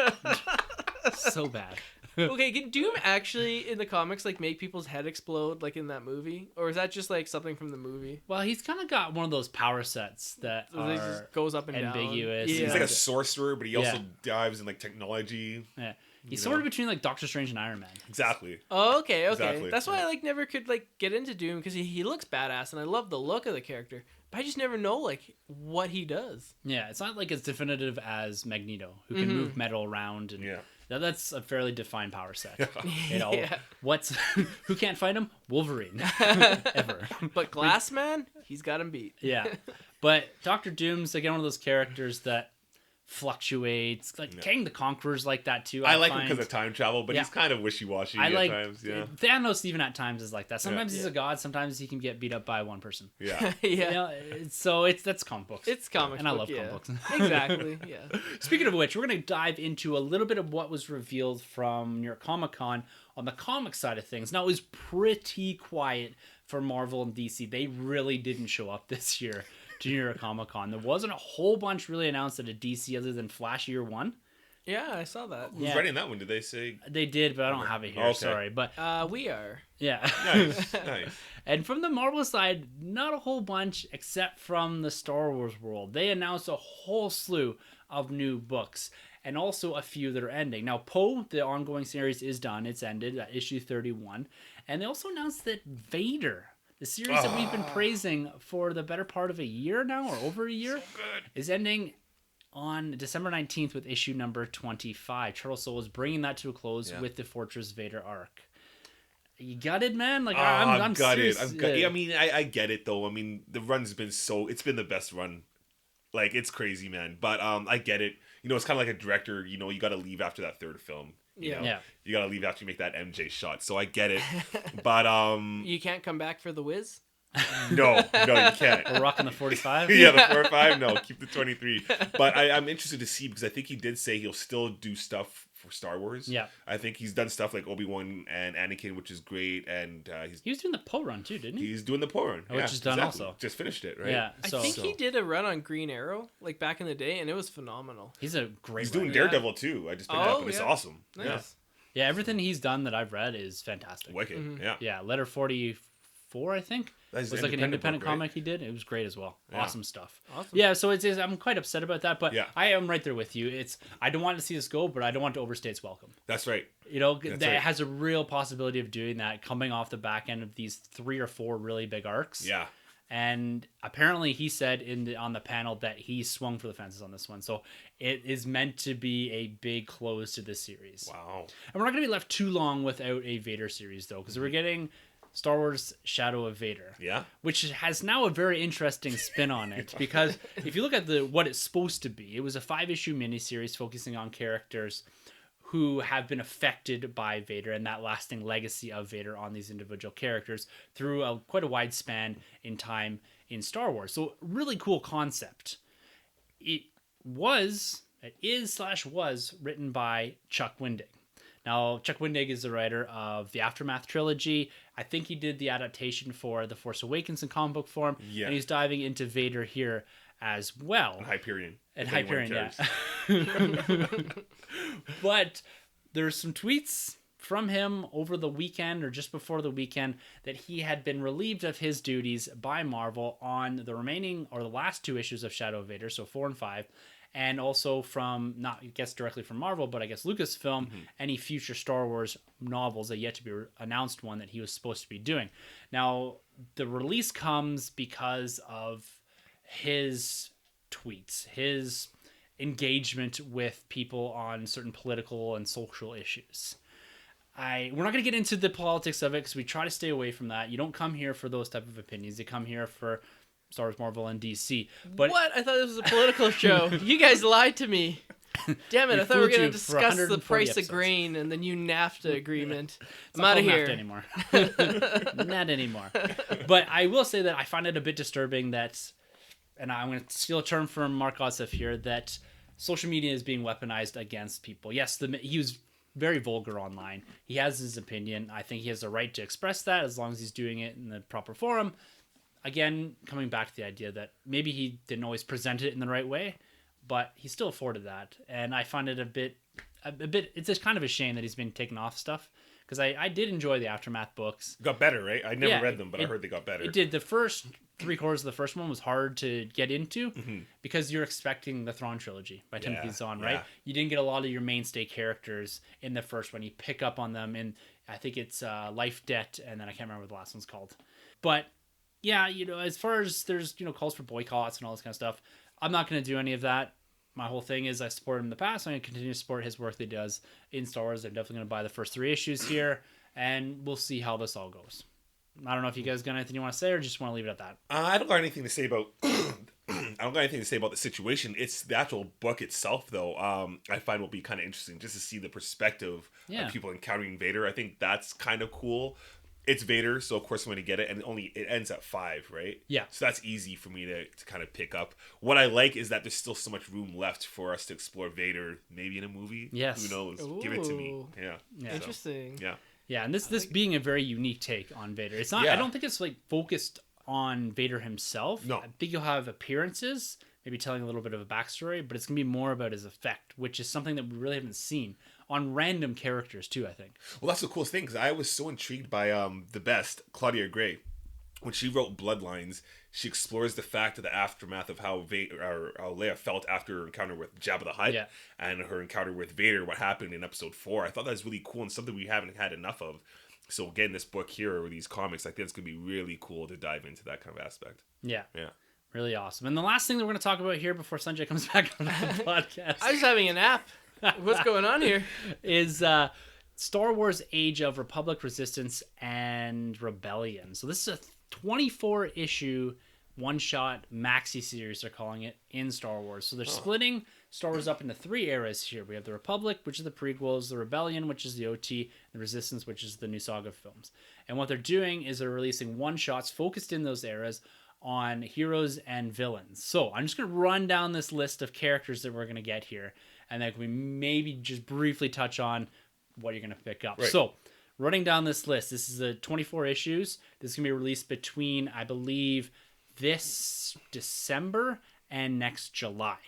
So bad. Okay, can Doom actually in the comics like make people's head explode like in that movie, or is that just like something from the movie? Well, he's kind of got one of those power sets that he just goes up and ambiguous. Down. Yeah. He's like a sorcerer, but he also dives in like technology. Yeah, he's somewhere between like Doctor Strange and Iron Man. Exactly. Oh, okay. Exactly. That's why I like never could like get into Doom because he looks badass and I love the look of the character, but I just never know like what he does. Yeah, it's not like as definitive as Magneto, who can move metal around and. That's a fairly defined power set. You know, who can't fight him? Wolverine. Ever. But Glassman, he's got him beat. Yeah. But Doctor Doom's again one of those characters that fluctuates. Like Kang the Conqueror's like that too. I like him because of time travel, but he's kind of wishy-washy at times. Yeah. Thanos even at times is like that. Sometimes he's a god. Sometimes he can get beat up by one person. Yeah. You know, so that's comic books. It's comic and I love comic books. Exactly. Yeah. Speaking of which, we're going to dive into a little bit of what was revealed from New York Comic Con on the comic side of things. Now, it was pretty quiet for Marvel and DC, they really didn't show up this year to New York Comic Con. There wasn't a whole bunch really announced at a DC other than Flash Year One. Yeah, I saw that. Who's writing that one? Did they say? They did, but I don't have it here. Okay. Sorry, but We are. yeah. Nice. And from the Marvel side, not a whole bunch except from the Star Wars world. They announced a whole slew of new books and also a few that are ending. Now, Poe, the ongoing series, is done. It's ended at issue 31. And they also announced that Vader, the series that we've been praising for the better part of a year now, or over a year, is ending on December 19th with issue number 25. Charles Soule is bringing that to a close with the Fortress Vader arc. You gutted, man? Like, I'm gutted. serious. I'm gutted. I mean, I get it, though. I mean, the run's been it's been the best run. Like, it's crazy, man. But I get it. You know, it's kind of like a director, you know, you got to leave after that third film. You know? You got to leave after you make that MJ shot. So I get it. But you can't come back for the Wiz? No, you can't. We're rocking the 45. Yeah, the 45. No, keep the 23. But I'm interested to see, because I think he did say he'll still do stuff for Star Wars. Yeah, I think he's done stuff like Obi-Wan and Anakin, which is great, and he was doing the Poe run too, didn't he? He's doing the Poe run, which is done also. Just finished it, right? Yeah, I think he did a run on Green Arrow like back in the day, and it was phenomenal. He's a great. He's doing Daredevil too. I just picked it up, and it's awesome. Nice. Yeah, everything he's done that I've read is fantastic. Wicked. Yeah. Letter 44, I think. That's was like an independent book, right? comic he did. It was great as well. Yeah. Awesome stuff. Awesome. Yeah, so I'm quite upset about that, but I am right there with you. I don't want to see this go, but I don't want to overstay its welcome. That's right. You know, that has a real possibility of doing that, coming off the back end of these 3 or 4 really big arcs. Yeah. And apparently he said on the panel that he swung for the fences on this one. So it is meant to be a big close to this series. Wow. And we're not going to be left too long without a Vader series, though, because we're getting Star Wars Shadow of Vader. Yeah. Which has now a very interesting spin on it, because if you look at what it's supposed to be, it was a 5-issue miniseries focusing on characters who have been affected by Vader and that lasting legacy of Vader on these individual characters through quite a wide span in time in Star Wars. So really cool concept. It was written by Chuck Wendig. Now, Chuck Wendig is the writer of the Aftermath trilogy. I think he did the adaptation for The Force Awakens in comic book form. Yeah. And he's diving into Vader here as well. And Hyperion. And Hyperion, yeah. But there's some tweets from him over the weekend or just before the weekend that he had been relieved of his duties by Marvel on the remaining or the last 2 issues of Shadow of Vader, so 4 and 5. And also from, not I guess directly from Marvel, but I guess Lucasfilm, any future Star Wars novels, that yet to be announced one that he was supposed to be doing. Now, the release comes because of his tweets, his engagement with people on certain political and social issues. We're not going to get into the politics of it because we try to stay away from that. You don't come here for those type of opinions. You come here for Star Wars, Marvel, and DC. But what? I thought this was a political show. You guys lied to me. Damn it! I thought we were going to discuss the price of grain and the new NAFTA agreement. I'm out of here. NAFTA anymore. Not anymore. But I will say that I find it a bit disturbing that, and I'm going to steal a term from Mark Ossoff here, that social media is being weaponized against people. Yes, he was very vulgar online. He has his opinion. I think he has the right to express that as long as he's doing it in the proper forum. Again, coming back to the idea that maybe he didn't always present it in the right way, but he still afforded that. And I find it a bit, it's just kind of a shame that he's been taken off stuff, because I did enjoy the Aftermath books. Got better, right? I never read them, but I heard they got better. It did. The first 3/4 of the first one was hard to get into because you're expecting the Thrawn trilogy by Timothy Zahn, right? You didn't get a lot of your mainstay characters in the first one. You pick up on them in, I think it's Life, Debt, and then I can't remember what the last one's called. But yeah, you know, as far as there's, you know, calls for boycotts and all this kind of stuff, I'm not going to do any of that. My whole thing is I support him in the past. I'm going to continue to support his work that he does in Star Wars. I'm definitely going to buy the first 3 issues here, and we'll see how this all goes. I don't know if you guys got anything you want to say, or just want to leave it at that. I don't got anything to say about. I don't got anything to say about the situation. It's the actual book itself, though. I find will be kind of interesting just to see the perspective of people encountering Vader. I think that's kind of cool. It's Vader, so of course I'm going to get it, and it ends at 5, right? Yeah. So that's easy for me to kind of pick up. What I like is that there's still so much room left for us to explore Vader, maybe in a movie. Yes. Who knows? Ooh. Give it to me. Yeah. Interesting. Yeah. Yeah, and this being a very unique take on Vader. It's not. Yeah. I don't think it's like focused on Vader himself. No. I think you'll have appearances, maybe telling a little bit of a backstory, but it's gonna be more about his effect, which is something that we really haven't seen on random characters too. I think. Well, that's the coolest thing because I was so intrigued by the best Claudia Gray. When she wrote Bloodlines, she explores the fact of the aftermath of how how Leia felt after her encounter with Jabba the Hutt and her encounter with Vader, what happened in episode 4. I thought that was really cool and something we haven't had enough of. So again, this book here or these comics, I think it's going to be really cool to dive into that kind of aspect. Yeah. Yeah. Really awesome. And the last thing that we're going to talk about here before Sunjay comes back on the podcast. I was having a nap. What's going on here? Is Star Wars Age of Republic, Resistance, and Rebellion. So this is a 24-issue one-shot maxi series, they're calling it, in Star Wars. So they're splitting Star Wars up into 3 eras here. We have the Republic, which is the prequels, the Rebellion, which is the OT, the Resistance, which is the new saga films. And what they're doing is they're releasing one-shots focused in those eras on heroes and villains. So I'm just going to run down this list of characters that we're going to get here, and then we maybe just briefly touch on what you're going to pick up. Right. So running down this list, this is the 24 issues. This is going to be released between, I believe, this December and next July.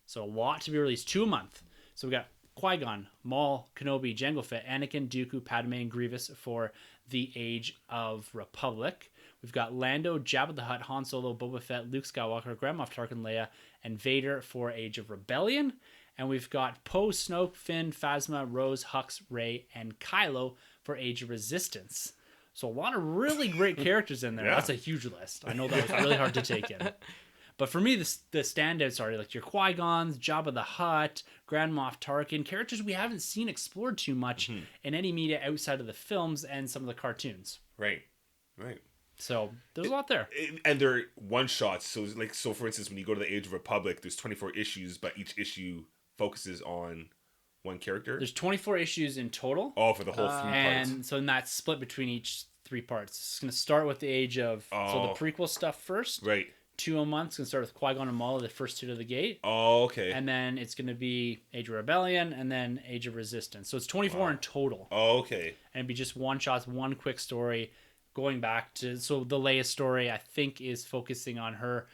So a lot to be released, 2 a month. So we got Qui-Gon, Maul, Kenobi, Jango Fett, Anakin, Dooku, Padme, and Grievous for the Age of Republic. We've got Lando, Jabba the Hutt, Han Solo, Boba Fett, Luke Skywalker, Grand Moff Tarkin, Leia, and Vader for Age of Rebellion. And we've got Poe, Snoke, Finn, Phasma, Rose, Hux, Rey, and Kylo for Age of Resistance. So a lot of really great characters in there. Yeah. That's a huge list. I know that was really hard to take in. But for me, the standouts are like your Qui-Gons, Jabba the Hutt, Grand Moff Tarkin, characters we haven't seen explored too much in any media outside of the films and some of the cartoons. Right. So there's a lot there. And they're one-shots. So for instance, when you go to the Age of Republic, there's 24 issues, but each issue focuses on one character. There's 24 issues in total. Oh, for the whole 3 parts. And so that's split between each 3 parts. It's going to start with the Age of... So the prequel stuff first. Right. 2 a month. It's going to start with Qui-Gon and Maul, the first 2 to the gate. Oh, okay. And then it's going to be Age of Rebellion and then Age of Resistance. So it's 24 in total. Oh, okay. And it'd be just one shots, one quick story going back to... So the Leia story, I think, is focusing on her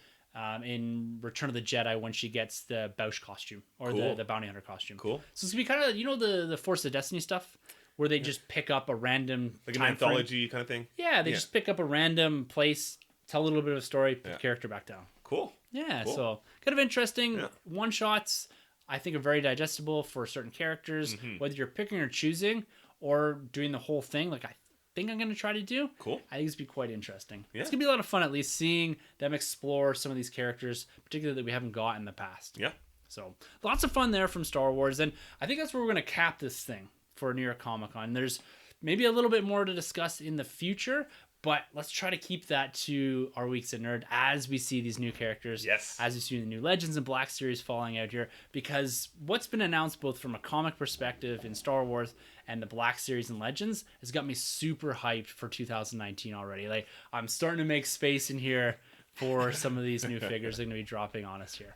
in Return of the Jedi when she gets the Bausch costume or Cool. the bounty hunter costume. Cool. So it's going to be kind of, the Force of Destiny stuff where they just pick up a random... Like an time frame. anthology kind of thing? Yeah, they just pick up a random place, tell a little bit of a story, put the character back down. Cool. Yeah, Cool. so kind of interesting. Yeah. One-shots, I think, are very digestible for certain characters. Mm-hmm. Whether you're picking or choosing or doing the whole thing, like I think I'm going to try to do. Cool. I think it's going to be quite interesting. Yeah. It's going to be a lot of fun, at least, seeing them explore some of these characters, particularly that we haven't got in the past. Yeah. So lots of fun there from Star Wars. And I think that's where we're going to cap this thing for New York Comic Con. There's maybe a little bit more to discuss in the future, but let's try to keep that to our Weeks of Nerd as we see these new characters. Yes. As we see the new Legends and Black series falling out here. Because what's been announced both from a comic perspective in Star Wars and the Black series and Legends has got me super hyped for 2019 already. Like, I'm starting to make space in here for some of these new figures that are going to be dropping on us here.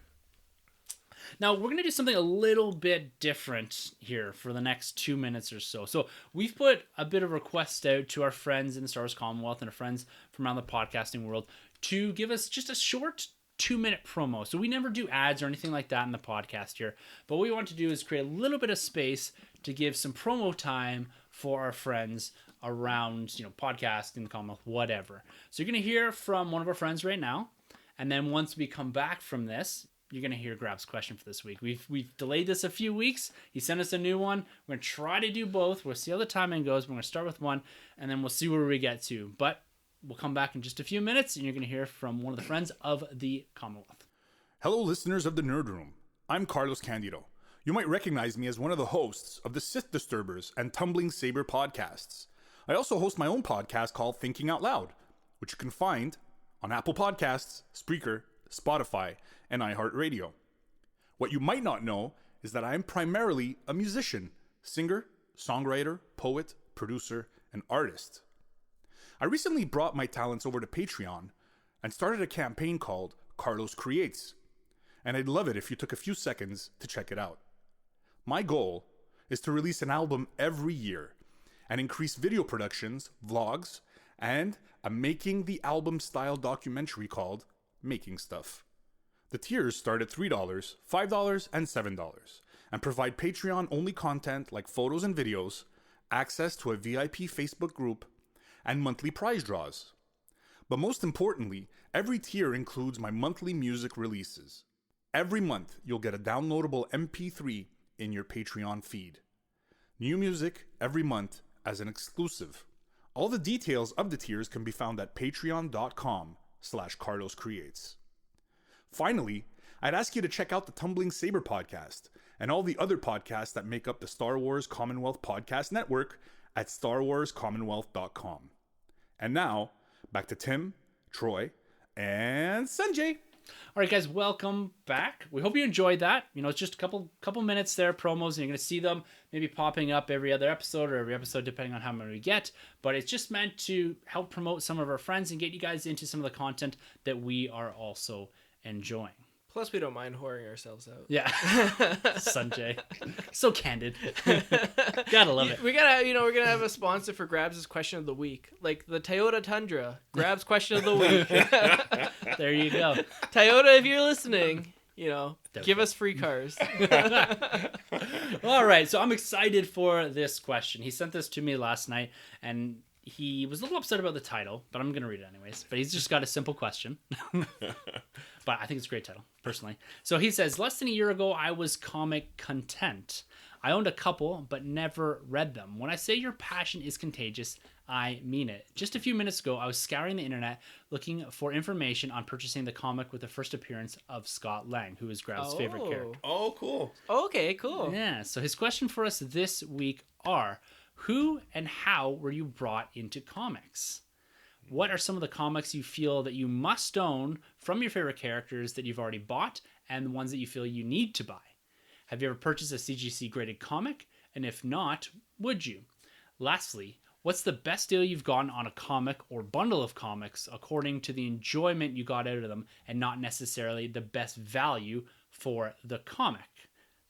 Now, we're going to do something a little bit different here for the next 2 minutes or so. So we've put a bit of requests out to our friends in the Star Wars Commonwealth and our friends from around the podcasting world to give us just a short 2-minute promo. So we never do ads or anything like that in the podcast here. But what we want to do is create a little bit of space to give some promo time for our friends around, podcasting, the Commonwealth, whatever. So you're going to hear from one of our friends right now. And then once we come back from this, you're going to hear Grab's question for this week. We've delayed this a few weeks. He sent us a new one. We're going to try to do both. We'll see how the timing goes. We're going to start with one, and then we'll see where we get to. But we'll come back in just a few minutes, and you're going to hear from one of the friends of the Commonwealth. Hello, listeners of the Nerd Room. I'm Carlos Candido. You might recognize me as one of the hosts of the Sith Disturbers and Tumbling Saber podcasts. I also host my own podcast called Thinking Out Loud, which you can find on Apple Podcasts, Spreaker, Spotify, and iHeartRadio. What you might not know is that I am primarily a musician, singer, songwriter, poet, producer, and artist. I recently brought my talents over to Patreon and started a campaign called Carlos Creates, and I'd love it if you took a few seconds to check it out. My goal is to release an album every year, and increased video productions, vlogs, and a making the album style documentary called Making Stuff. The tiers start at $3, $5, and $7 and provide Patreon only content like photos and videos, access to a VIP Facebook group, and monthly prize draws. But most importantly, every tier includes my monthly music releases. Every month, you'll get a downloadable MP3 in your Patreon feed. New music every month as an exclusive. All the details of the tiers can be found at patreon.com/CarlosCreates. Finally, I'd ask you to check out the Tumbling Saber podcast and all the other podcasts that make up the Star Wars Commonwealth Podcast Network at starwarscommonwealth.com. And now, back to Tim, Troy, and Sunjay. All right, guys, welcome back. We hope you enjoyed that. It's just a couple minutes there, promos, and you're going to see them maybe popping up every other episode or every episode, depending on how many we get. But it's just meant to help promote some of our friends and get you guys into some of the content that we are also enjoying. Plus, we don't mind whoring ourselves out. Yeah. Sunjay. So candid. Gotta love it. We're gonna have a sponsor for Grabs' question of the week. Like the Toyota Tundra. Grabs question of the week. There you go. Toyota, if you're listening, give us free cars. All right, so I'm excited for this question. He sent this to me last night, and he was a little upset about the title, but I'm going to read it anyways. But he's just got a simple question. But I think it's a great title, personally. So he says, less than a year ago, I was comic content. I owned a couple, but never read them. When I say your passion is contagious, I mean it. Just a few minutes ago, I was scouring the internet looking for information on purchasing the comic with the first appearance of Scott Lang, who is Grab's favorite character. Oh, cool. Okay, cool. Yeah, so his question for us this week are, who and how were you brought into comics? What are some of the comics you feel that you must own from your favorite characters that you've already bought and the ones that you feel you need to buy? Have you ever purchased a CGC graded comic? And if not, would you? Lastly, what's the best deal you've gotten on a comic or bundle of comics according to the enjoyment you got out of them and not necessarily the best value for the comic?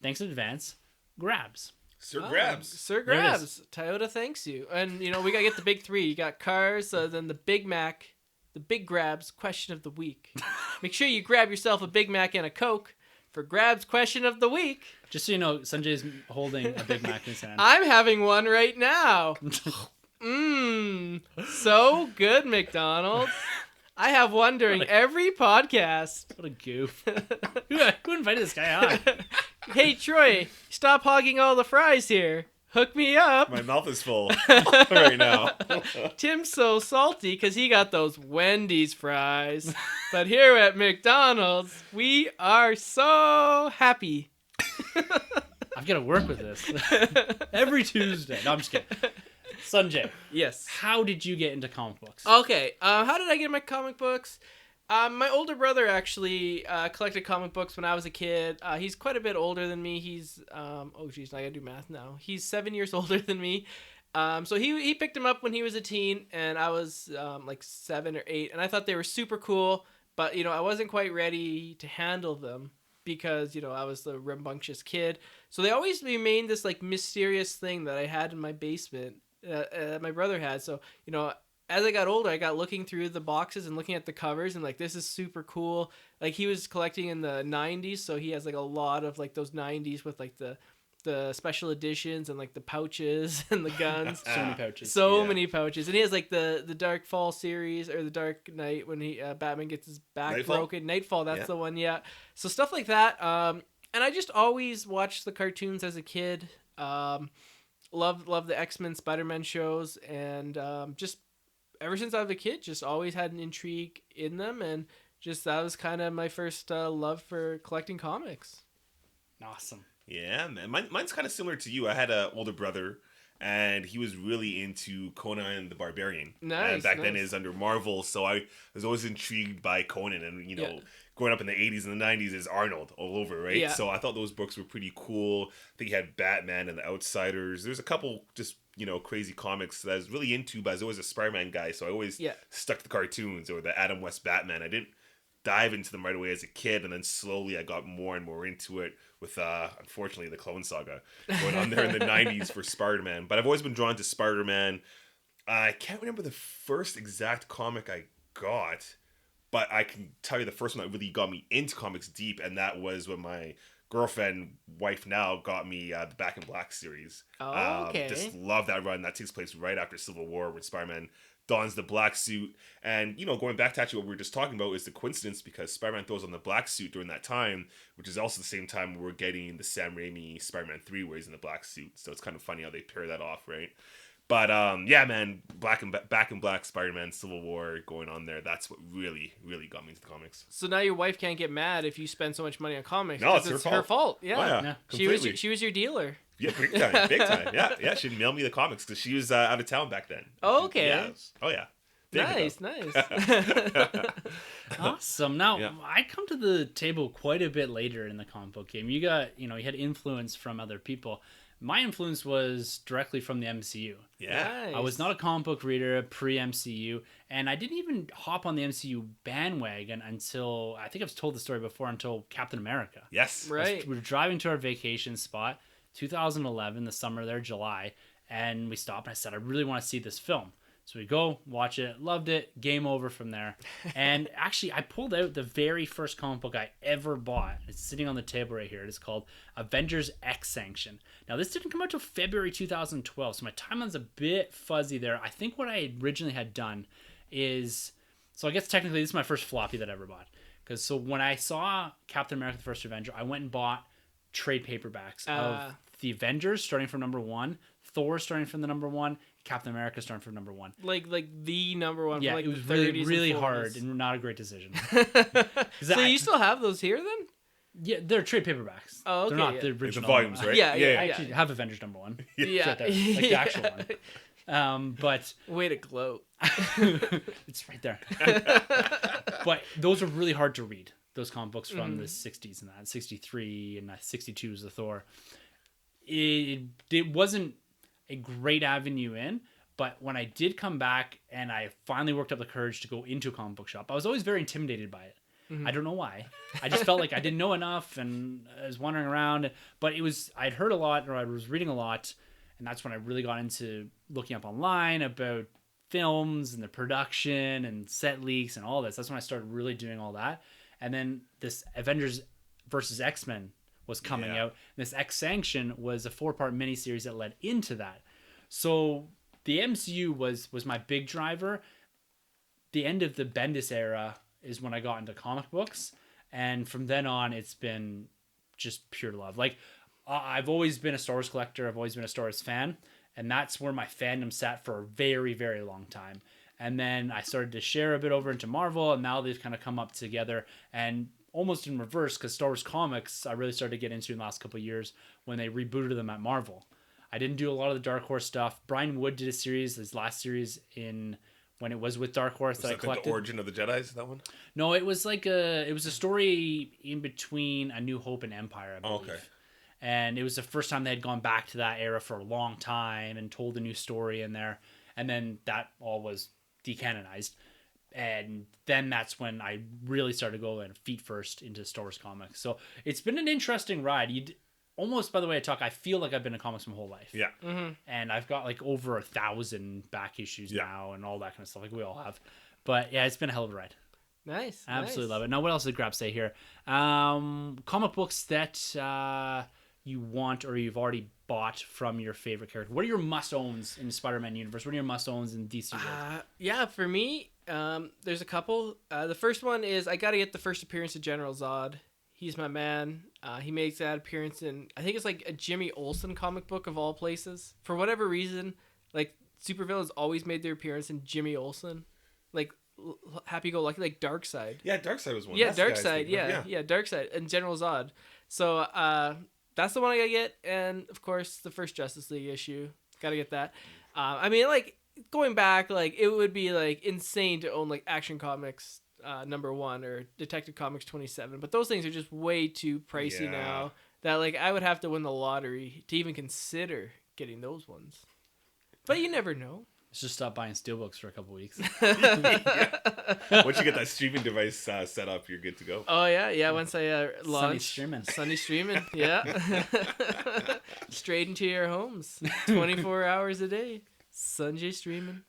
Thanks in advance. Grabs. Sir Grabs. Sir Grabs. Toyota thanks you. And, we got to get the big three. You got cars, then the Big Mac, the Big Grabs question of the week. Make sure you grab yourself a Big Mac and a Coke for Grabs question of the week. Just so you know, Sanjay's holding a Big Mac in his hand. I'm having one right now. So good, McDonald's. I have one during every podcast. What a goof. Who invited this guy on? Hey, Troy, stop hogging all the fries here. Hook me up. My mouth is full right now. Tim's so salty because he got those Wendy's fries. But here at McDonald's, we are so happy. I've got to work with this. Every Tuesday. No, I'm just kidding. Sunjay. Yes. How did you get into comic books? Okay. How did I get my comic books? My older brother actually collected comic books when I was a kid. He's quite a bit older than me. He's I gotta do math now. He's 7 years older than me. So he picked them up when he was a teen, and I was like 7 or 8, and I thought they were super cool. But I wasn't quite ready to handle them because I was the rambunctious kid. So they always remained this like mysterious thing that I had in my basement. My brother had. So as I got older, I got looking through the boxes and looking at the covers and like, this is super cool. Like he was collecting in the 90s. So he has like a lot of like those 90s with like the special editions and like the pouches and the guns. So many pouches. Many pouches. And he has like the Dark Fall series or the Dark Knight when he Batman gets his back broken. Nightfall, that's the one. Yeah. So stuff like that. And I just always watched the cartoons as a kid. Love the X-Men, Spider-Man shows, and just ever since I was a kid, just always had an intrigue in them, and just that was kind of my first love for collecting comics. Awesome. Yeah, man. Mine's kind of similar to you. I had an older brother, and he was really into Conan the Barbarian. Nice. And back then it was under Marvel, so I was always intrigued by Conan, and growing up in the 80s and the 90s is Arnold all over, right? Yeah. So I thought those books were pretty cool. I think he had Batman and the Outsiders. There's a couple just crazy comics that I was really into, but I was always a Spider-Man guy, so I always stuck to the cartoons or the Adam West Batman. I didn't dive into them right away as a kid, and then slowly I got more and more into it with unfortunately the Clone Saga going on there in the 90s for Spider-Man. But I've always been drawn to Spider-Man. I can't remember the first exact comic I got, but I can tell you the first one that really got me into comics deep, and that was when my girlfriend, wife now, got me the Back in Black series. Oh, okay. Just love that run. That takes place right after Civil War, when Spider-Man dons the black suit. And, going back to actually what we were just talking about is the coincidence, because Spider-Man throws on the black suit during that time, which is also the same time we're getting the Sam Raimi Spider-Man 3 where he's in the black suit. So it's kind of funny how they pair that off, right? But yeah, man, Back in Black, Spider-Man, Civil War going on there. That's what really, really got me into the comics. So now your wife can't get mad if you spend so much money on comics. No, 'cause it's her fault. Yeah. Oh, yeah. Yeah. Completely. She was your dealer. Yeah, big time, big time. Yeah, she'd mail me the comics because she was out of town back then. Oh, okay. Yeah. Oh, yeah. Nice. Awesome. Now, Yeah. I come to the table quite a bit later in the comic book game. You got, you had influence from other people. My influence was directly from the MCU. Yeah. I was not a comic book reader pre-MCU, and I didn't even hop on the MCU bandwagon until, I think I've told the story before, until Captain America. Yes. Right. We were driving to our vacation spot, 2011, the summer there, July, and we stopped and I said, I really want to see this film. So we go, watch it, loved it, game over from there. And actually, I pulled out the very first comic book I ever bought. It's sitting on the table right here. It's called Avengers X Sanction. Now, this didn't come out till February 2012, so my timeline's a bit fuzzy there. I think what I originally had done is, so I guess technically this is my first floppy that I ever bought. So when I saw Captain America: The First Avenger, I went and bought trade paperbacks of the Avengers starting from number 1, Thor starting from the number 1, Captain America starting from number 1. Like the number one. Yeah, from like it was the really 30s really and 40s. hard and not a great decision. So you still have those here then? Yeah, they're trade paperbacks. Oh, okay, They're not yeah. the It's the original volumes, right? Yeah, I actually have Avengers number 1. Yeah. Right there, like the actual one. But Way to gloat. it's right there. But those are really hard to read. Those comic books from the 60s and that. 63 and 62 is the Thor. It wasn't a great avenue in, but when I did come back and I finally worked up the courage to go into a comic book shop, I was always very intimidated by it. I don't know why. I just felt like I didn't know enough and I was wandering around, but I'd heard a lot, or I was reading a lot, and that's when I really got into looking up online about films and the production and set leaks and all this. That's when I started really doing all that. And then this Avengers versus X-Men was coming out. This X Sanction was a 4-part miniseries that led into that. So the MCU was my big driver. The end of the Bendis era is when I got into comic books, and from then on it's been just pure love. Like I've always been a Star Wars collector, I've always been a Star Wars fan, and that's where my fandom sat for a very, very long time. And then I started to share a bit over into Marvel, and now they've kind of come up together, and almost in reverse, because Star Wars comics I really started to get into in the last couple of years when they rebooted them at Marvel. I didn't do a lot of the Dark Horse stuff. Brian Wood did a series, his last series when it was with Dark Horse that I collected. The Origin of the Jedi, is that one? No, it was it was a story in between A New Hope and Empire, I believe. Okay. And it was the first time they had gone back to that era for a long time and told a new story in there. And then that all was decanonized. And then that's when I really started going feet first into Star Wars comics. So it's been an interesting ride. Almost by the way I talk, I feel like I've been in comics my whole life. Yeah. Mm-hmm. And I've got like over 1,000 back issues now and all that kind of stuff, like we all have. But yeah, it's been a hell of a ride. Nice. I absolutely love it. Now, what else did Grab say here? Comic books that you want or you've already bought from your favorite character. What are your must-owns in the Spider-Man universe? What are your must-owns in DC world? Yeah, for me, there's a couple. The first one is I got to get the first appearance of General Zod. He's my man. He makes that appearance in, I think it's like a Jimmy Olsen comic book of all places. For whatever reason, like supervillains always made their appearance in Jimmy Olsen. Like Happy-Go-Lucky, like Darkseid. Yeah, Darkseid was one. Yeah, That's the guy I was Darkseid. thinking of. Yeah, Darkseid and General Zod. So that's the one I gotta get, and of course the first Justice League issue. Gotta get that. I mean, like going back, like it would be like insane to own like Action Comics #1 or Detective Comics 27, but those things are just way too pricey now. That like I would have to win the lottery to even consider getting those ones. But you never know. Let's just stop buying steelbooks for a couple weeks. Once you get that streaming device set up, you're good to go. Oh yeah. Once I launch Sunny streaming. yeah, straight into your homes, 24 hours a day. Sunjay streaming.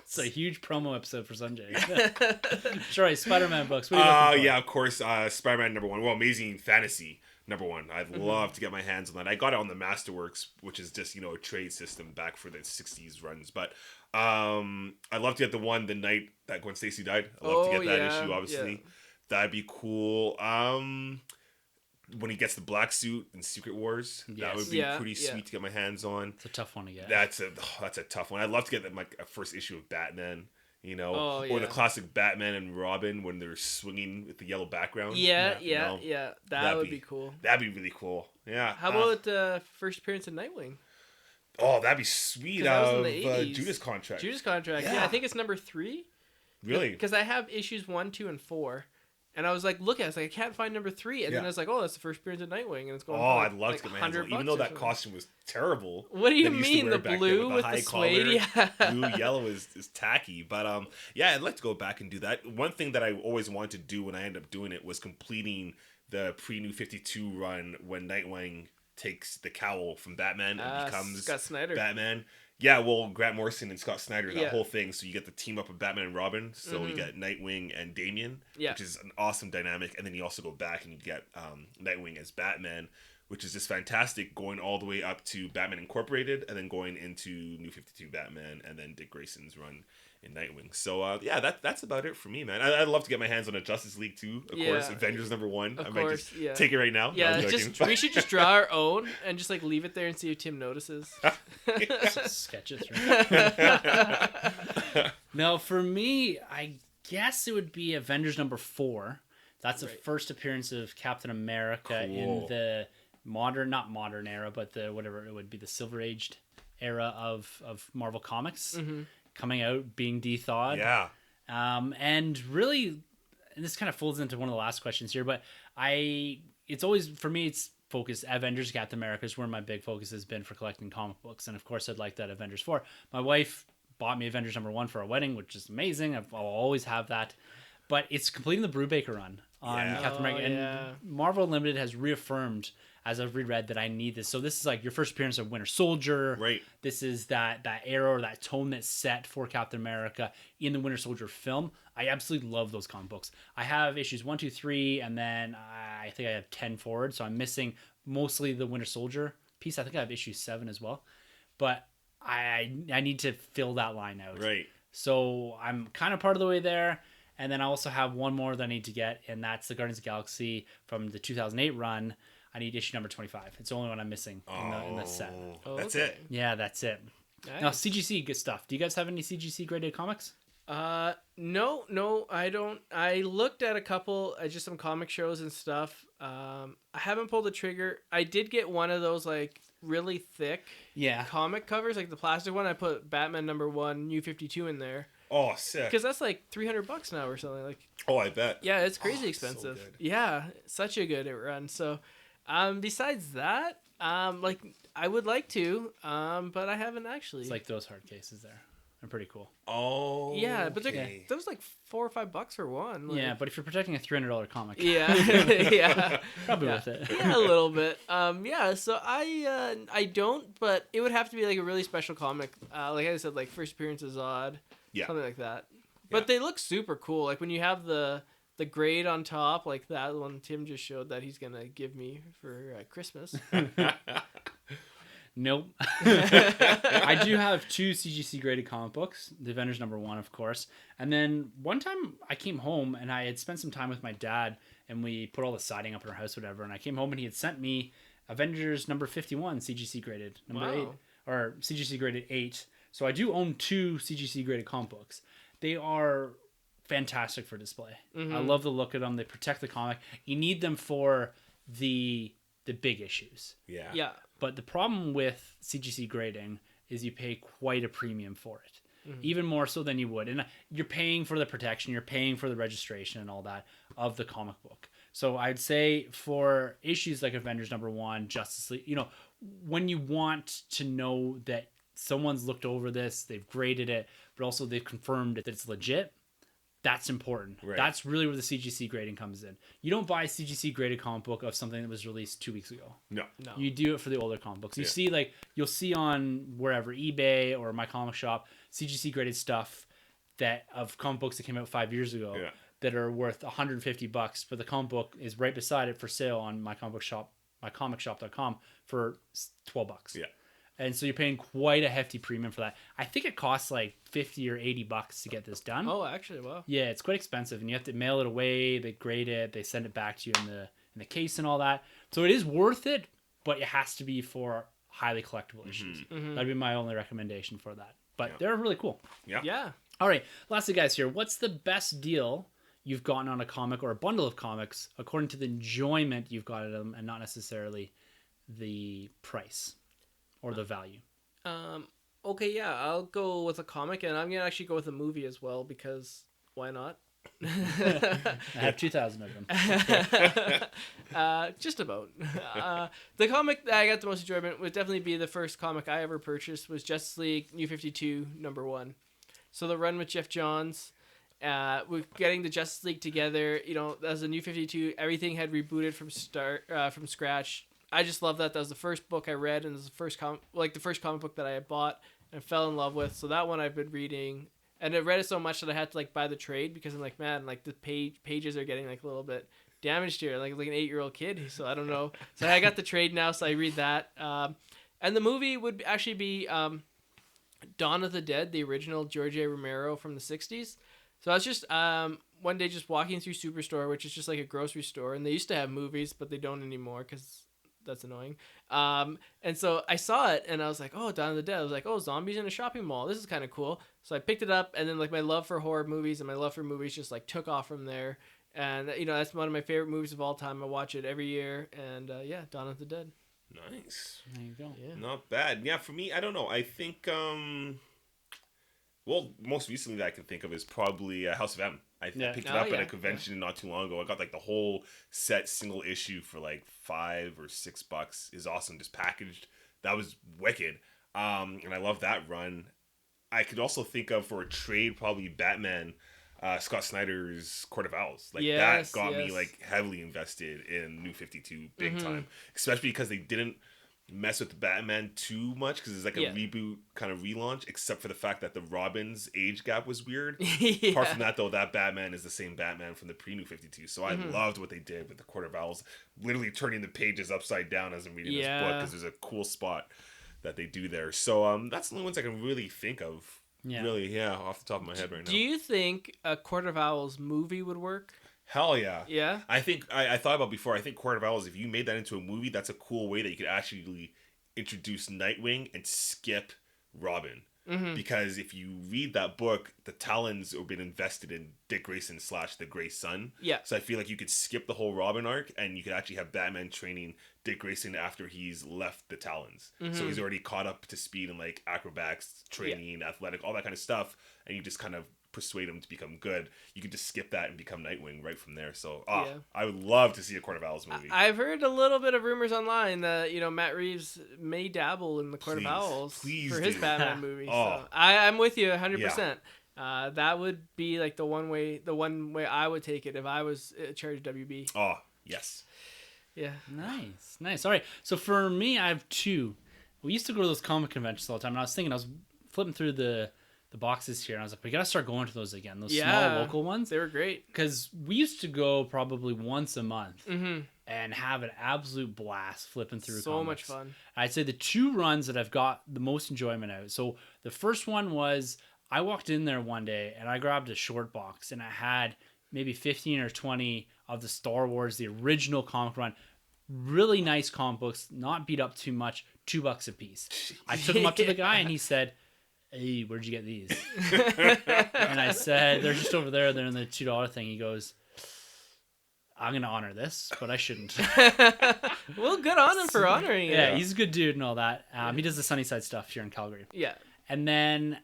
It's a huge promo episode for Sunjay. Sure, Spider-Man books. What are you looking for? Yeah, of course. Spider-Man #1. Well, Amazing Fantasy #1. I'd love to get my hands on that. I got it on the Masterworks, which is just, a trade system back for the 60s runs. But I'd love to get the night that Gwen Stacy died. I'd love to get that issue, obviously. Yeah. That'd be cool. When he gets the black suit in Secret Wars, that would be pretty sweet to get my hands on. It's a tough one to get. That's a tough one. I'd love to get a first issue of Batman, or the classic Batman and Robin when they're swinging with the yellow background. Yeah. That would be cool. That'd be really cool. Yeah. How about the first appearance of Nightwing? Oh, that'd be sweet. Out of Judas Contract. Yeah, I think it's #3. Really? Because I have issues 1, 2, and 4. And I was like, I can't find #3. And then I was like, oh, that's the first appearance of Nightwing. And it's going I'd love to get my hands on it. Even though that costume was terrible. What do you mean? The blue with the suede? Blue, yellow is tacky. But I'd like to go back and do that. One thing that I always wanted to do when I ended up doing it was completing the pre-New 52 run when Nightwing takes the cowl from Batman and becomes Scott Snyder. Batman. Yeah, well, Grant Morrison and Scott Snyder, that whole thing. So you get the team up of Batman and Robin. So you get Nightwing and Damian, which is an awesome dynamic. And then you also go back and you get Nightwing as Batman, which is just fantastic, going all the way up to Batman Incorporated and then going into New 52 Batman and then Dick Grayson's run in Nightwing. So, that's about it for me, man. I'd love to get my hands on a Justice League too, of course. Avengers #1. I might just take it right now. Yeah, we should just draw our own and just leave it there and see if Tim notices. Sketches, right? No, for me, I guess it would be Avengers #4. That's the first appearance of Captain America in the not modern era, but the whatever it would be, the Silver Aged era of Marvel Comics. Coming out, being de-thawed. Yeah. And really, and this kind of folds into one of the last questions here, but it's always, for me, it's focused, Avengers, Captain America is where my big focus has been for collecting comic books. And of course, I'd like that Avengers 4. My wife bought me Avengers #1 for a wedding, which is amazing. I'll always have that. But it's completing the Brubaker run on Captain America. And Marvel Unlimited has reaffirmed, as I've reread, that I need this. So this is your first appearance of Winter Soldier. Right. This is that era or that tone that's set for Captain America in the Winter Soldier film. I absolutely love those comic books. I have issues 1, 2, 3, and then I think I have 10 forward. So I'm missing mostly the Winter Soldier piece. I think I have issue 7 as well. But I need to fill that line out. Right. So I'm kind of part of the way there. And then I also have one more that I need to get, and that's the Guardians of the Galaxy from the 2008 run. I need issue '25. It's the only one I'm missing in the set. That's it. Yeah, that's it. Nice. Now, CGC, good stuff. Do you guys have any CGC graded comics? No, I don't. I looked at a couple, just some comic shows and stuff. I haven't pulled the trigger. I did get one of those really thick comic covers, like the plastic one. I put Batman #1, New 52 in there. Oh, sick. Because that's $300 now or something. Oh, I bet. Yeah, it's crazy expensive. So yeah, such a good run. So, besides that, I would like to, but I haven't actually. It's like those hard cases there. They're pretty cool. Oh. Yeah, but those $4 or $5 for one. Yeah, but if you're protecting a $300 comic. Yeah. Yeah. Probably worth it. Yeah, a little bit. So I don't, but it would have to be a really special comic. Like I said, first appearance of Zod. Yeah. Something like that. But they look super cool. When you have the grade on top, like that one Tim just showed that he's going to give me for Christmas. Nope. I do have 2 CGC graded comic books. The Avengers #1, of course. And then one time I came home and I had spent some time with my dad and we put all the siding up in our house, whatever. And I came home and he had sent me Avengers #51 CGC graded, number 8, or CGC graded 8. So I do own 2 CGC graded comic books. They are fantastic for display. Mm-hmm. I love the look of them. They protect the comic. You need them for the big issues. Yeah. Yeah. But the problem with CGC grading is you pay quite a premium for it. Mm-hmm. Even more so than you would. And you're paying for the protection, you're paying for the registration and all that of the comic book. So I'd say for issues like Avengers #1, Justice League, when you want to know that someone's looked over this, they've graded it, but also they've confirmed that it's legit. That's important. Right. That's really where the CGC grading comes in. You don't buy a CGC graded comic book of something that was released 2 weeks ago. No. You do it for the older comic books. You'll see on wherever, eBay or My Comic Shop, CGC graded stuff that of comic books that came out 5 years ago that are worth $150, but the comic book is right beside it for sale on My Comic Shop, mycomicshop.com for $12. Yeah. And so you're paying quite a hefty premium for that. I think it costs like $50 or $80 to get this done. Oh, actually, wow. Yeah, it's quite expensive, and you have to mail it away. They grade it, they send it back to you in the case and all that. So it is worth it, but it has to be for highly collectible issues. That'd be my only recommendation for that. But they're really cool. Yeah. All right, lastly, guys, here. What's the best deal you've gotten on a comic or a bundle of comics according to the enjoyment you've got at them, and not necessarily the price or the value? Okay, yeah, I'll go with a comic, and I'm gonna actually go with a movie as well, because why not? I have 2,000 of them. Just about. The comic that I got the most enjoyment would definitely be the first comic I ever purchased was Justice League New 52 #1. So the run with Jeff Johns, with getting the Justice League together, as a New 52, everything had rebooted from scratch. I just love that. That was the first book I read, and it was the first comic book that I had bought and fell in love with. So that one I've been reading, and I read it so much that I had to buy the trade, because I'm like, man, the pages are getting a little bit damaged here, like an 8-year-old kid. So I don't know. So I got the trade now, so I read that. And the movie would actually be Dawn of the Dead, the original George A. Romero from the 60s. So I was just one day just walking through Superstore, which is just like a grocery store, and they used to have movies, but they don't anymore because that's annoying. And so I saw it, and I was like, oh, Dawn of the Dead. I was like, oh, zombies in a shopping mall. This is kind of cool. So I picked it up, and then my love for horror movies and my love for movies just took off from there. And that's one of my favorite movies of all time. I watch it every year, and Dawn of the Dead. Nice. There you go. Yeah. Not bad. Yeah, for me, I don't know. I think most recently that I can think of is probably House of M. I picked it up at a convention not too long ago. I got the whole set single issue for $5 or $6. Is awesome, just packaged. That was wicked. And I love that run. I could also think of, for a trade, probably Batman, Scott Snyder's Court of Owls. That got me heavily invested in New 52 big time, especially because they didn't mess with Batman too much, because it's a reboot kind of relaunch, except for the fact that the Robin's age gap was weird. Apart from that, though, that Batman is the same Batman from the pre-New 52, so I loved what they did with the Court of Owls, literally turning the pages upside down as I'm reading this book, because there's a cool spot that they do there. So that's the only ones I can really think of. Really, off the top of my head right now. Do you think a Court of Owls movie would work? Hell yeah. Yeah? I think, I thought about before, I think Court of Owls, if you made that into a movie, that's a cool way that you could actually introduce Nightwing and skip Robin. Because if you read that book, the Talons have been invested in Dick Grayson / the Grey Sun. Yeah. So I feel like you could skip the whole Robin arc, and you could actually have Batman training Dick Grayson after he's left the Talons. So he's already caught up to speed in acrobatics, training, athletic, all that kind of stuff, and you just kind of persuade him to become good. You could just skip that and become Nightwing right from there. So I would love to see a Court of Owls movie. I've heard a little bit of rumors online that Matt Reeves may dabble in the Court of Owls for his Batman movie. So I'm with you 100%. That would be the one way I would take it if I was in charge of WB. Oh, yes. Yeah. Nice. All right. So for me, I have two. We used to go to those comic conventions all the time, and I was flipping through the boxes here, and I was like, we gotta start going to those again, those small local ones. They were great, because we used to go probably once a month and have an absolute blast flipping through so comics. Much fun. I'd say the two runs that I've got the most enjoyment out. So the first one was, I walked in there one day and I grabbed a short box, and I had maybe 15 or 20 of the Star Wars, the original comic run. Really nice comic books, not beat up too much, $2 a piece. I took them up to the guy, and he said, hey, where'd you get these? And I said, they're just over there. They're in the $2 thing. He goes, I'm going to honor this, but I shouldn't. Well, good on him for honoring it. Yeah, he's a good dude and all that. He does the Sunnyside stuff here in Calgary. Yeah. And then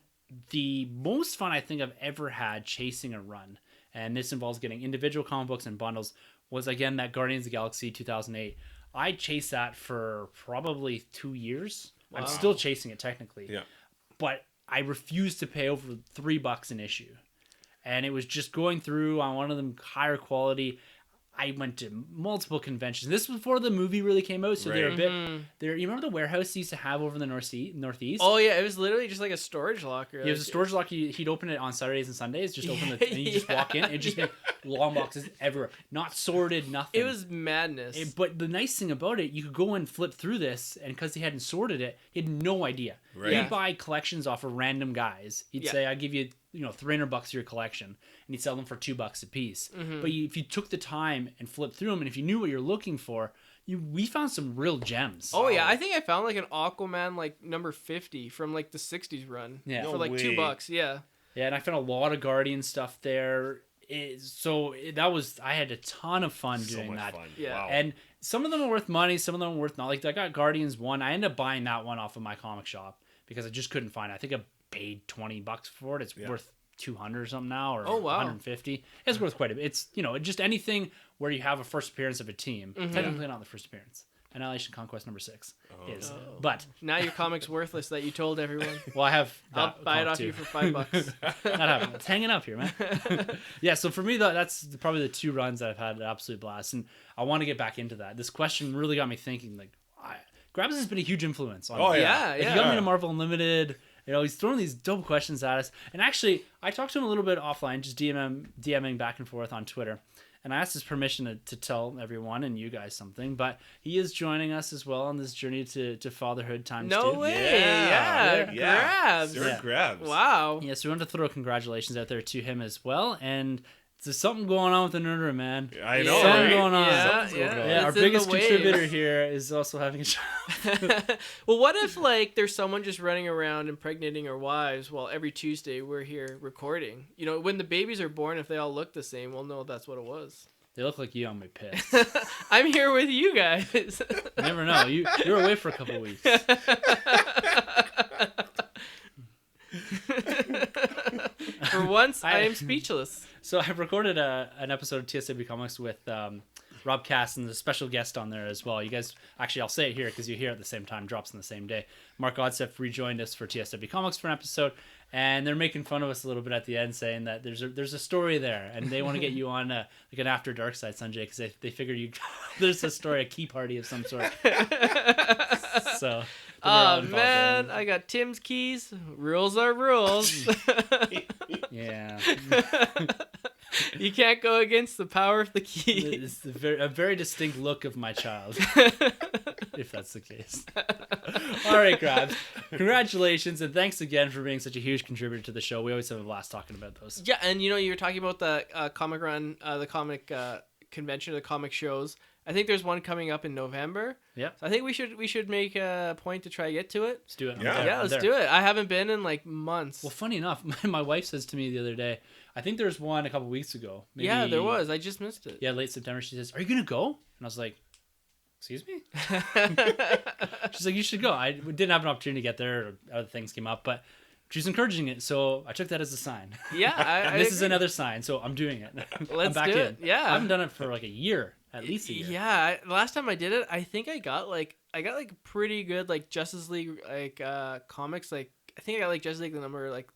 the most fun I think I've ever had chasing a run, and this involves getting individual comic books and bundles, was, again, that Guardians of the Galaxy 2008. I chased that for probably 2 years. Wow. I'm still chasing it, technically. Yeah. but I refused to pay over $3 an issue. And it was just going through on one of them higher quality. I went to multiple conventions. This was before the movie really came out, so they're a bit. You remember the warehouse he used to have over in the northeast? Oh yeah, it was literally just like a storage locker. Yeah, it was a storage locker. He'd open it on Saturdays and Sundays. Just open it, and you just walk in, and just make long boxes everywhere, not sorted, nothing. It was madness. But the nice thing about it, you could go and flip through this, and because he hadn't sorted it, he had no idea. Right. He'd buy collections off of random guys. He'd say, "I give you, $300 for your collection," and he'd sell them for $2 a piece. But if you took the time and flipped through them, and if you knew what you're looking for, we found some real gems. Oh yeah, I think I found like an Aquaman like number 50 from like the 60s run. Yeah. For like $2. Yeah. Yeah, and I found a lot of Guardian stuff there. I had a ton of fun So doing much that. fun. Yeah. Wow. And some of them are worth money, some of them are worth not. Like I got Guardians 1. I ended up buying that one off of my comic shop because I just couldn't find it. I think I paid $20 for it. It's worth 200 or something now, or 150. It's worth quite a bit. It's just anything where you have a first appearance of a team. Technically not the first appearance. Annihilation Conquest number 6 is. But Now your comic's worthless that you told everyone. well, I have. I'll buy it off you for $5. Not happening. It's hanging up here, man. Yeah, so for me, that's probably the 2 runs that I've had an absolute blast, and I want to get back into that. This question really got me thinking. Like, Grabs has been a huge influence on me. Yeah. Like, he got me to Marvel Unlimited. He's throwing these dope questions at us. And actually, I talked to him a little bit offline, just DMing back and forth on Twitter. And I asked his permission to tell everyone and you guys something. But he is joining us as well on this journey to fatherhood times 2. No way. Yeah. Grabs. Sir Grabs. Wow. Yeah, so we want to throw congratulations out there to him as well. And there's something going on with the Nerd Room, man. I know, Something right? going on. Yeah. Our It's in biggest the waves. contributor here is also having a child. Well, what if like there's someone just running around impregnating our wives while every Tuesday we're here recording? When the babies are born, if they all look the same, we'll know that's what it was. They look like you on my piss. I'm here with you guys. You never know. You're away for a couple of weeks. For once, I am speechless. So I've recorded an episode of TSW Comics with Rob Cass and the special guest on there as well. You guys, actually, I'll say it here because you hear it at the same time, drops on the same day. Mark Godseff rejoined us for TSW Comics for an episode, and they're making fun of us a little bit at the end, saying that there's a story there, and they want to get you on like an After Dark Side, Sunjay, because they figure there's a story, a key party of some sort. So. Oh man, I got Tim's keys. Rules are rules. Yeah. You can't go against the power of the keys. It's a very distinct look of my child, if that's the case. All right, Grabs. Congratulations, and thanks again for being such a huge contributor to the show. We always have a blast talking about those. Yeah, and you were talking about the comic run, the comic convention, the comic shows. I think there's one coming up in November. Yeah. So I think we should make a point to try to get to it. Let's do it. Let's do it. I haven't been in like months. Well, funny enough, my wife says to me the other day, I think there's one a couple weeks ago. Maybe, yeah, there was. I just missed it. Yeah, late September. She says, "Are you gonna go?" And I was like, "Excuse me." She's like, "You should go." I didn't have an opportunity to get there. Or other things came up, but she's encouraging it, so I took that as a sign. Yeah, And this is another sign, so I'm doing it. Let's I'm back do in. it. Yeah, I haven't done it for like a year, at least a year. Yeah, last time I did it, I think I got like pretty good like Justice League like comics. Like I think I got like Justice League the number like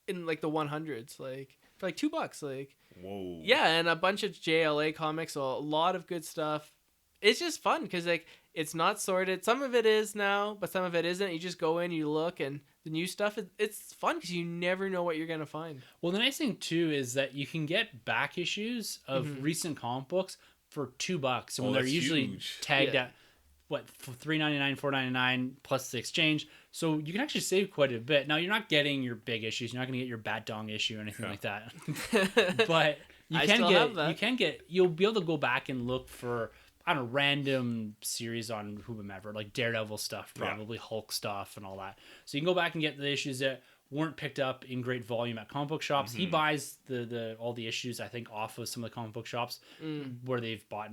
in like the 100s like for like $2 like. Whoa. Yeah, and a bunch of JLA comics, so a lot of good stuff. It's just fun because like it's not sorted. Some of it is now, but some of it isn't. You just go in, you look, and the new stuff. It's fun because you never know what you're gonna find. Well, the nice thing too is that you can get back issues of recent comic books for $2, and when they're that's usually huge. tagged at $3.99, $4.99 plus the exchange, so you can actually save quite a bit. Now you're not getting your big issues. You're not gonna get your Bat Dong issue or anything like that, but you'll be able to go back and look for random series on whomever, like Daredevil stuff, probably Hulk stuff and all that. So you can go back and get the issues that weren't picked up in great volume at comic book shops. He buys the all the issues, I think, off of some of the comic book shops where they've bought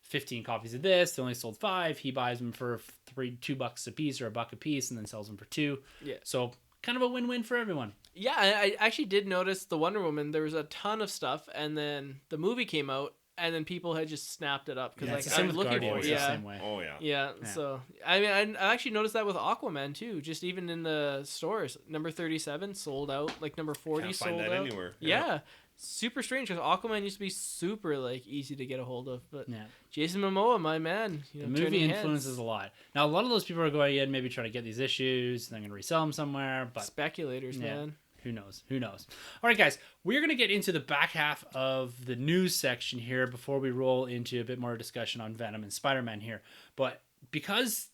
15 copies of this. They only sold 5. He buys them for $2 a piece or $1 a piece and then sells them for $2. Yeah. So kind of a win-win for everyone. Yeah, I actually did notice the Wonder Woman. There was a ton of stuff, and then the movie came out, and then people had just snapped it up because Yeah, it's like the same I'm with looking Guardians, for it's the yeah. same way. Oh yeah. Yeah, Yeah. so I mean, I actually noticed that with Aquaman too. Just even in the stores, number 37 sold out. Like number 40 Can't sold find that out. anywhere. Yeah, super strange because Aquaman used to be super like easy to get a hold of, but Yeah. Jason Momoa, my man, The movie turning influences heads. a lot. Now, a lot of those people are going in, maybe trying to get these issues, and they're going to resell them somewhere, but Speculators, yeah. man. Who knows? Who knows? All right, guys, we're going to get into the back half of the news section here before we roll into a bit more discussion on Venom and Spider-Man here. But because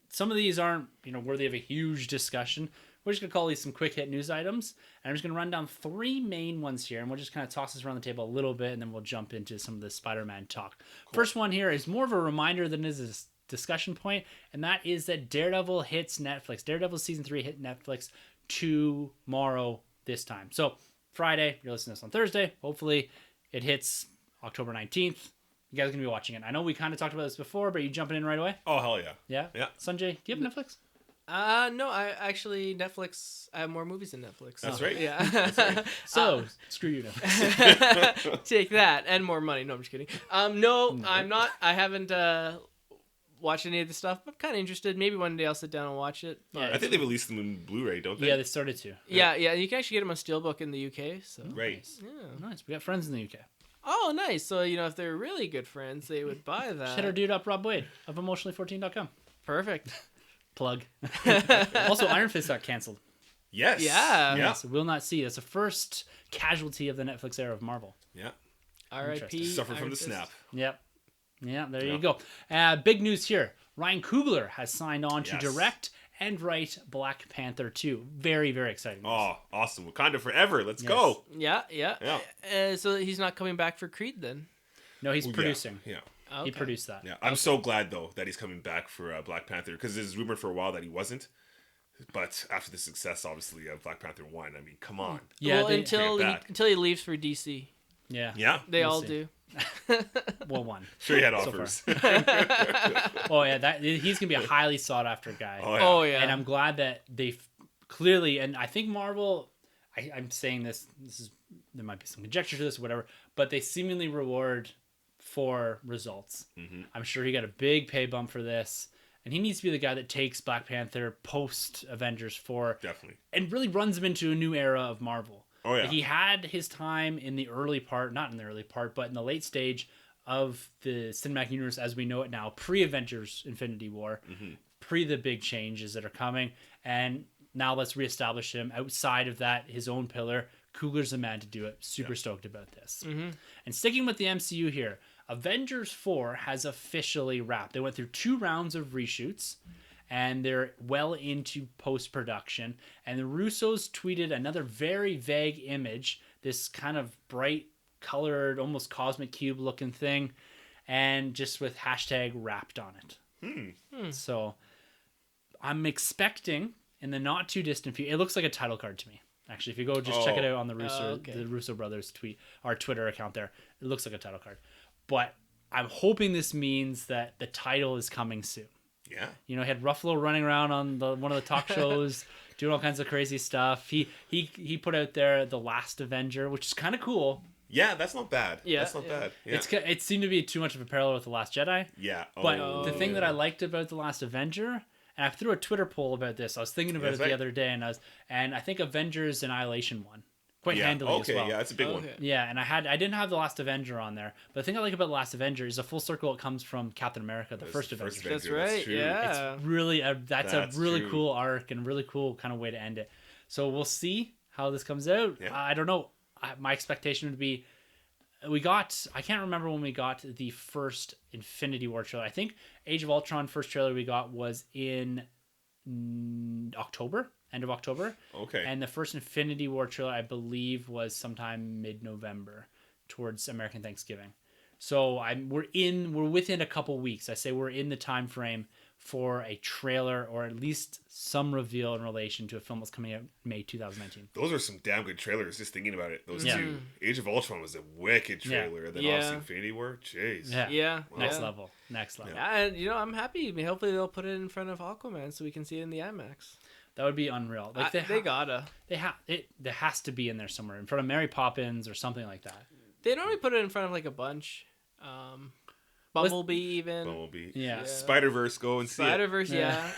some of these aren't, worthy of a huge discussion, we're just going to call these some quick hit news items. And I'm just going to run down 3 main ones here, and we'll just kind of toss this around the table a little bit, and then we'll jump into some of the Spider-Man talk. Cool. First one here is more of a reminder than it is a discussion point, and that is that Daredevil hits Netflix. Daredevil Season 3 hit Netflix tomorrow this time. So Friday, you're listening to this on Thursday. Hopefully it hits October 19th. You guys are going to be watching it. I know we kind of talked about this before, but are you jumping in right away? Oh hell yeah. Yeah? Yeah. Sunjay, do you have Netflix? No, I actually Netflix. I have more movies than Netflix. That's right. Yeah. So, screw you, Netflix. Take that and more money. No, I'm just kidding. No, I'm not. I haven't watched any of the stuff, but I'm kind of interested. Maybe one day I'll sit down and watch it. Yeah, I think they released them in Blu-ray, don't they? Yeah, they started to. Yeah. You can actually get them on Steelbook in the UK. So Right. Nice. Yeah. Nice. We got friends in the UK. Oh, nice. So if they're really good friends, they would buy that. Hit our dude up, Rob Wade of emotionally14.com. Perfect. Plug. Also, Iron Fist got canceled. Yes. Yeah. Yeah. So we'll not see. That's the first casualty of the Netflix era of Marvel. Yeah. R.I.P. Suffer from Iron the Fist. snap. Yep. Yeah, there Yeah. you go. Big news here. Ryan Coogler has signed on to Yes. direct and write Black Panther 2. Very, very exciting news. Oh, awesome. Wakanda forever. Let's Yes. go. Yeah. Yeah. So he's not coming back for Creed then? No, he's Well, producing. Yeah. He Okay. produced that. Yeah. I'm so glad though that he's coming back for Black Panther because there's rumored for a while that he wasn't. But after the success, obviously, of Black Panther 1, I mean, come on. Yeah, well, until bring it back. he leaves for DC. Yeah. Yeah. They We'll all see. do. Well, one. Sure, he had So offers. Oh, yeah. He's going to be a highly sought after guy. Oh, yeah. Oh yeah. And I'm glad that they've clearly, and I think Marvel, I'm saying this is, there might be some conjecture to this or whatever, but they seemingly reward for results. Mm-hmm. I'm sure he got a big pay bump for this, and he needs to be the guy that takes Black Panther post Avengers 4 Definitely. and really runs him into a new era of Marvel. Oh, yeah. Like, he had his time in the early part, not in the early part, but in the late stage of the cinematic universe as we know it now, pre-Avengers Infinity War, pre the big changes that are coming, and now let's reestablish him outside of that, his own pillar. Coogler's the man to do it. Super stoked about this. And sticking with the MCU here, Avengers 4 has officially wrapped. They went through 2 rounds of reshoots, and they're well into post-production. And the Russos tweeted another very vague image, this kind of bright colored, almost cosmic cube looking thing, and just with hashtag wrapped on it. So I'm expecting in the not too distant future, it looks like a title card to me. Actually, if you go just check it out on the Russo brothers Twitter account there, it looks like a title card. But I'm hoping this means that the title is coming soon. Yeah. He had Ruffalo running around on one of the talk shows, doing all kinds of crazy stuff. He put out there The Last Avenger, which is kind of cool. Yeah, that's not bad. Yeah, That's not yeah. bad. Yeah. It seemed to be too much of a parallel with The Last Jedi. Yeah. But Oh, the thing that yeah. I liked about The Last Avenger, and I threw a Twitter poll about this. I was thinking about That's it the right. other day, and I think Avengers Annihilation won quite Yeah. handily Okay, as well. yeah, that's a big one. Okay. Yeah, and I didn't have The Last Avenger on there, but the thing I like about The Last Avenger is a full circle. It comes from Captain America, the That's first the Avenger. first That's Avenger, that's right. true. Yeah. It's really that's a That's really true. cool arc and really cool kind of way to end it. So we'll see how this comes out. Yeah. I don't know. My expectation would be I can't remember when we got the first Infinity War trailer. I think Age of Ultron first trailer we got was in October, end of October. Okay. And the first Infinity War trailer, I believe, was sometime mid-November, towards American Thanksgiving. So we're within a couple weeks. I say we're in the time frame for a trailer or at least some reveal in relation to a film that's coming out May 2019. Those are some damn good trailers. Just thinking about it, those Yeah. two. Age of Ultron was a wicked Yeah. trailer, and then Yeah. obviously Infinity War. Jeez. Yeah. Yeah. Next yeah. level. Next level. Yeah, and I'm happy. I mean, hopefully they'll put it in front of Aquaman so we can see it in the IMAX. That would be unreal. Like They gotta. there has to be in there somewhere in front of Mary Poppins or something like that. They normally put it in front of like a bunch. Bumblebee even. Bumblebee. Yeah. Spider-Verse, go and see it. Spider-Verse, yeah.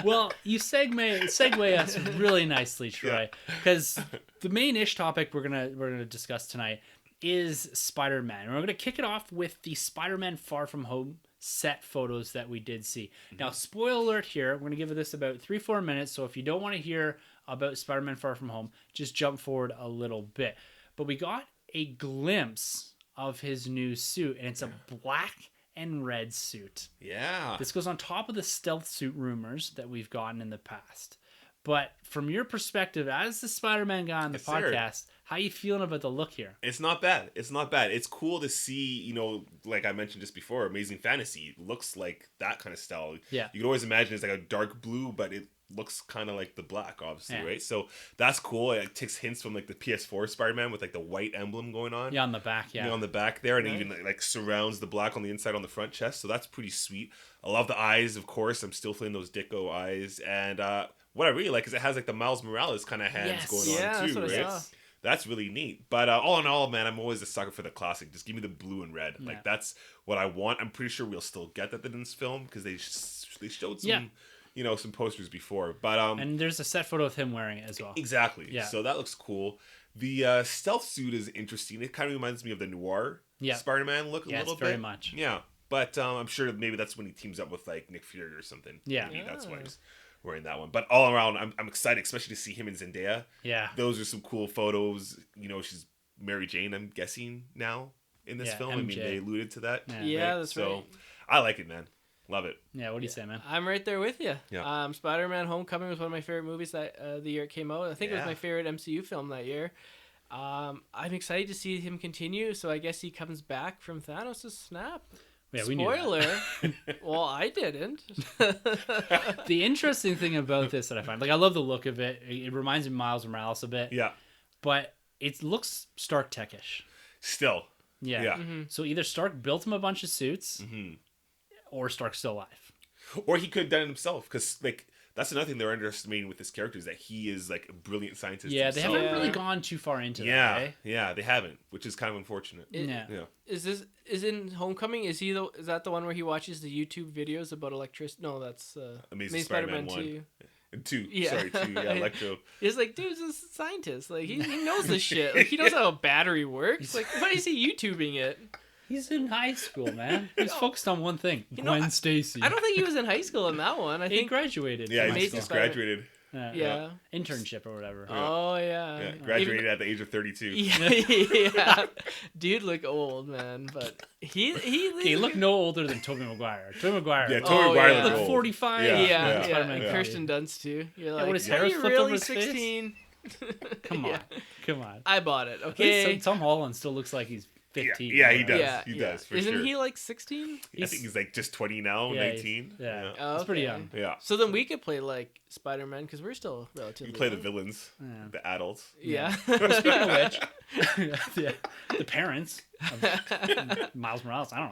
Well, you segue us really nicely, Troy, because the main ish topic we're gonna discuss tonight is Spider-Man. And we're gonna kick it off with the Spider-Man Far From Home set photos that we did see. Now, spoiler alert here, we're gonna give this about 3-4 minutes. So if you don't want to hear about Spider-Man Far From Home, just jump forward a little bit. But we got a glimpse of his new suit, and it's a black and red suit. Yeah. This goes on top of the stealth suit rumors that we've gotten in the past. But from your perspective as the Spider-Man guy on the podcast, how you feeling about the look here? It's not bad. It's not bad. It's cool to see, you know, like I mentioned just before, Amazing Fantasy looks like that kind of style. Yeah. You can always imagine it's like a dark blue, but it looks kind of like the black, obviously, Yeah. right? So that's cool. It takes hints from like the PS4 Spider-Man with like the white emblem going on. Yeah, on the back, You know, on the back there, and it even like surrounds the black on the inside on the front chest. So that's pretty sweet. I love the eyes, of course. I'm still feeling those Ditko eyes. And what I really like is it has like the Miles Morales kind of hands Yes. going Yeah, on that's too, what I right? saw. That's really neat. But all in all, man, I'm always a sucker for the classic. Just give me the blue and red. Yeah. Like that's what I want. I'm pretty sure we'll still get that in this film because they showed some, you know, some posters before. But And there's a set photo of him wearing it as well. exactly. Yeah. So that looks cool. The stealth suit is interesting. It kind of reminds me of the noir Spider-Man look a little bit. Very much. Yeah. But I'm sure maybe that's when he teams up with like Nick Fury or something. Yeah. Maybe that's why he's wearing that one. But all around, I'm excited, especially to see him and Zendaya. Yeah. Those are some cool photos. You know, she's Mary Jane, I'm guessing, now in this Yeah, film. I mean, MJ. they alluded to that. Yeah, that's right. I like it, man. Love it. Yeah, what do you say, man? I'm right there with you. Yeah. Spider-Man Homecoming was one of my favorite movies that the year it came out. I think it was Yeah. my favorite MCU film that year. I'm excited to see him continue, so I guess he comes back from Thanos' snap. Yeah, we knew that. Spoiler. Well, I didn't. The interesting thing about this that I find, like, I love the look of it. It reminds me of Miles Morales a bit. Yeah. But it looks Stark Tech-ish. Still. Yeah. Yeah. So either Stark built him a bunch of suits, or Stark's still alive. Or he could have done it himself, because like that's another thing they're underestimating with this character is that he is like a brilliant scientist. Yeah, they himself. haven't really gone too far into Yeah, that. Eh? yeah, they haven't, which is kind of unfortunate. Yeah. Yeah. Is in Homecoming? Is that the one where he watches the YouTube videos about electricity? No, that's Amazing Spider-Man 1. 2. And 2. Yeah. Sorry, 2. Yeah, Electro. He's like, dude's a scientist. Like he knows this shit. Like he knows how a battery works. Like why is he YouTubing it? He's in high school, man. He's focused on one thing. know, Gwen Stacy. I don't think he was in high school in that one. I He think. graduated. Yeah, from high he Amazing just school. graduated. Yeah. Internship or whatever. Oh yeah. Yeah, graduated at the age of 32. Yeah. Dude look old, man, but he Okay, look no older than Tobey Maguire. Tobey Maguire. Yeah, looked Tobey Oh, Maguire yeah. looked like old. 45. Yeah. yeah. Spider-Man And guy. Kirsten Dunst too. You're Yeah, like, what, his are hair you flipped really over his face? 16? Come on. Yeah. Come on. I bought it. At least Okay. Tom Holland still looks like he's 15. Yeah, he does. Yeah, He yeah. does, for Isn't sure. he like 16? I think he's like just 20 now, Yeah, 19. yeah. Oh, It's pretty okay. young. Yeah. So then we could play like Spider-Man because we're still relatively. You play the young. villains, the adults. Yeah. Speaking of which, the parents of Miles Morales, I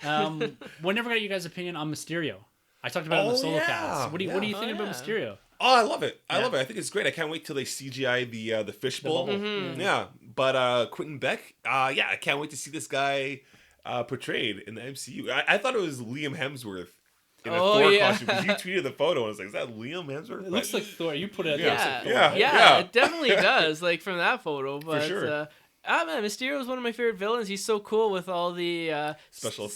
don't know. We're never got you guys' opinion on Mysterio. I talked about it in the Oh, solo yeah. cast. What do you Yeah. think about yeah. Mysterio? Oh, I love it. I Yeah. love it. I think it's great. I can't wait till they CGI the fishbowl. bubble. Yeah. But Quentin Beck, yeah, I can't wait to see this guy portrayed in the MCU. I thought it was Liam Hemsworth in a Oh, Thor yeah. costume. Because you tweeted the photo and I was like, is that Liam Hemsworth? It looks like Thor. You put it. Yeah. Yeah. Yeah. It definitely does. Like from that photo, but sure. man, Mysterio is one of my favorite villains. He's so cool with all the Special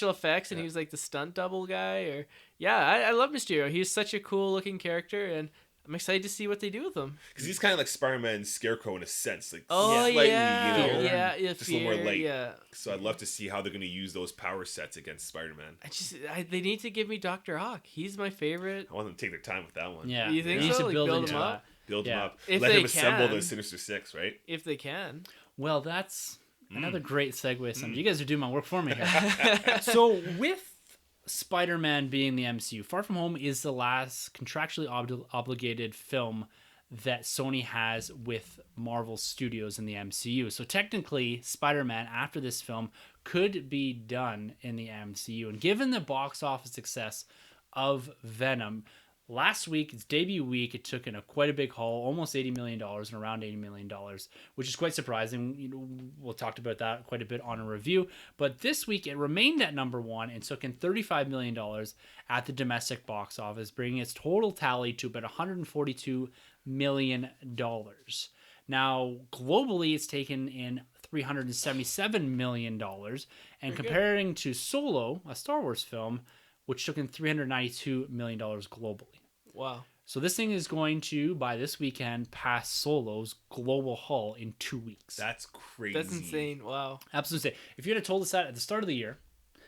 effects. and he was like the stunt double guy. Or I love Mysterio. He's such a cool looking character, and I'm excited to see what they do with him. Because he's kind of like Spider-Man's Scarecrow in a sense. Like Oh slightly, yeah, you know, yeah, just a little more fear, light. Yeah. So I'd love to see how they're going to use those power sets against Spider-Man. They need to give me Dr. Hawk. He's my favorite. I want them to take their time with that one. Yeah. You think He needs so? to Like, build build into him that. up? Build Yeah. them up. If Let they him assemble can. the Sinister Six, right? If they can. Well, that's another great segue. You guys are doing my work for me here. So with Spider-Man being the MCU, Far From Home is the last contractually obligated film that Sony has with Marvel Studios in the MCU. So technically, Spider-Man, after this film, could be done in the MCU. And given the box office success of Venom, Last week, its debut week, it took in quite a big haul, almost $80 million and around $80 million, which is quite surprising. We'll talk about that quite a bit on a review. But this week, it remained at number one and took in $35 million at the domestic box office, bringing its total tally to about $142 million. Now, globally, it's taken in $377 million. And comparing to Solo, a Star Wars film, which took in $392 million globally. Wow. So this thing is going to, by this weekend, pass Solo's global haul in 2 weeks. That's crazy. That's insane. Wow. Absolutely. If you had told us that at the start of the year,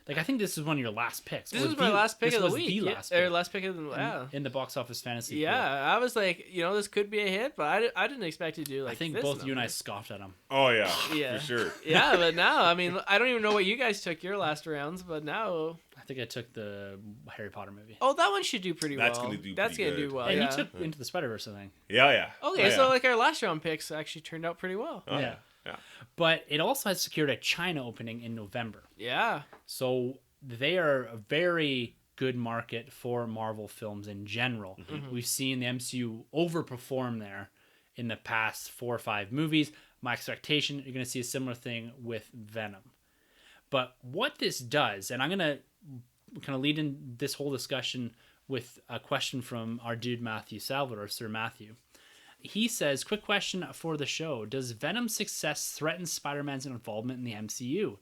like I think this is one of your last picks. This was my last pick of the week. Last pick of the in the box office fantasy. Yeah, I was like, this could be a hit, but I didn't expect it to do like. I think this both number. you and I scoffed at him. Oh yeah, Yeah. for sure. Yeah, but now I mean I don't even know what you guys took your last rounds, but now I think I took the Harry Potter movie. oh that one should do pretty That's well. gonna do That's pretty gonna good. do well. And Yeah. he took Into the Spider-Verse, I think. Yeah. Okay, Oh, so yeah. like our last round picks actually turned out pretty well. Oh, Yeah. yeah. But it also has secured a China opening in November. Yeah. So they are a very good market for Marvel films in general. We've seen the MCU overperform there in the past 4 or 5 movies. My expectation, you're going to see a similar thing with Venom. But what this does, and I'm going to kind of lead in this whole discussion with a question from our dude Matthew Salvador, Sir Matthew. He says, quick question for the show. Does Venom's success threaten Spider-Man's involvement in the MCU?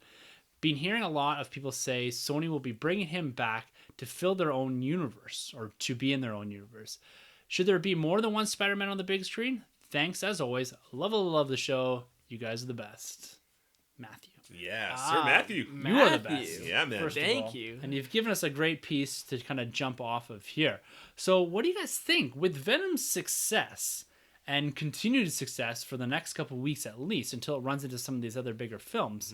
Been hearing a lot of people say Sony will be bringing him back to fill their own universe or to be in their own universe. Should there be more than one Spider-Man on the big screen? Thanks as always. Love the show. You guys are the best. Matthew. Yeah, Sir Matthew. You are the best. Yeah, man. First of Thank all. you. And you've given us a great piece to kind of jump off of here. So what do you guys think? With Venom's success and continued success for the next couple of weeks at least until it runs into some of these other bigger films,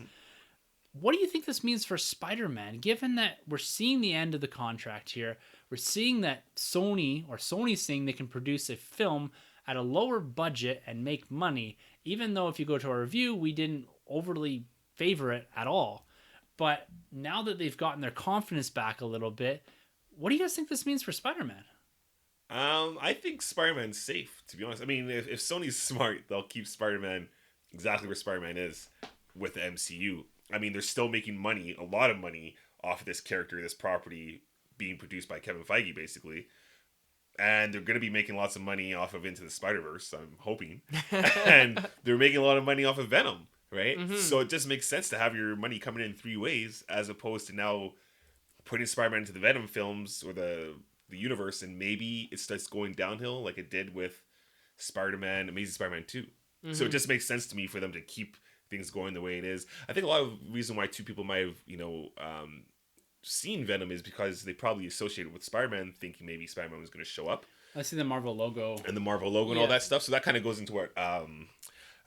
what do you think this means for Spider-Man? Given that we're seeing the end of the contract here, we're seeing that Sony's saying they can produce a film at a lower budget and make money, even though if you go to our review, we didn't overly favor it at all. But now that they've gotten their confidence back a little bit, what do you guys think this means for Spider-Man? I think Spider-Man's safe, to be honest. I mean, if Sony's smart, they'll keep Spider-Man exactly where Spider-Man is with the MCU. I mean, they're still making money, a lot of money, off of this character, this property being produced by Kevin Feige, basically. And they're going to be making lots of money off of Into the Spider-Verse, I'm hoping. And they're making a lot of money off of Venom, right? So it just makes sense to have your money coming in 3 ways, as opposed to now putting Spider-Man into the Venom films or the universe, and maybe it starts going downhill like it did with Amazing Spider-Man 2. So it just makes sense to me for them to keep things going the way it is. I think a lot of the reason why 2 people might have, seen Venom is because they probably associated with Spider-Man, thinking maybe Spider-Man was going to show up. I see the Marvel logo. And the Marvel logo and all that stuff. So that kind of goes into what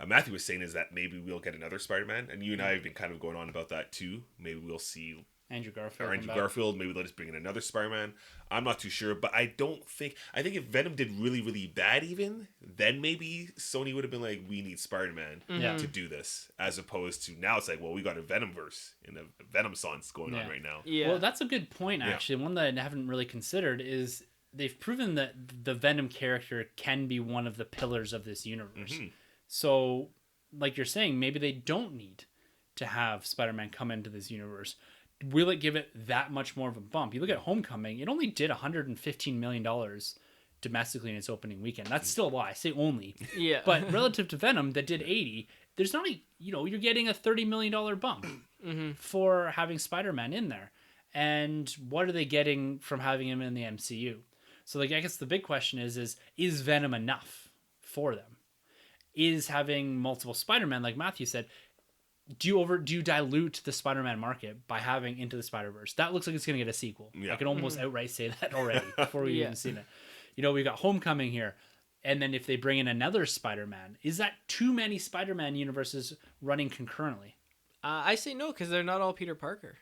Matthew was saying, is that maybe we'll get another Spider-Man. And you and I have been kind of going on about that too. Maybe we'll see Andrew Garfield. or Andrew Garfield. Maybe they'll just bring in another Spider-Man. I'm not too sure, but I think if Venom did really, really bad even, then maybe Sony would have been like, we need Spider-Man to do this. As opposed to now it's like, well, we got a Venomverse and a Venom science going on right now. Yeah. Well, that's a good point, actually. One that I haven't really considered is they've proven that the Venom character can be one of the pillars of this universe. So, like you're saying, maybe they don't need to have Spider-Man come into this universe. Will it give it that much more of a bump? You look at Homecoming, it only did $115 million domestically in its opening weekend. That's still a lot. I say only. Yeah. But relative to Venom, that did 80, there's not you're getting a $30 million bump for having Spider-Man in there. And what are they getting from having him in the MCU? So I guess the big question is Venom enough for them? Is having multiple Spider-Man, like Matthew said, do you dilute the Spider-Man market by having Into the Spider-Verse? That looks like it's going to get a sequel. Yeah. I can almost outright say that already before we've even seen it. We've got Homecoming here. And then if they bring in another Spider-Man, is that too many Spider-Man universes running concurrently? I say no, because they're not all Peter Parker.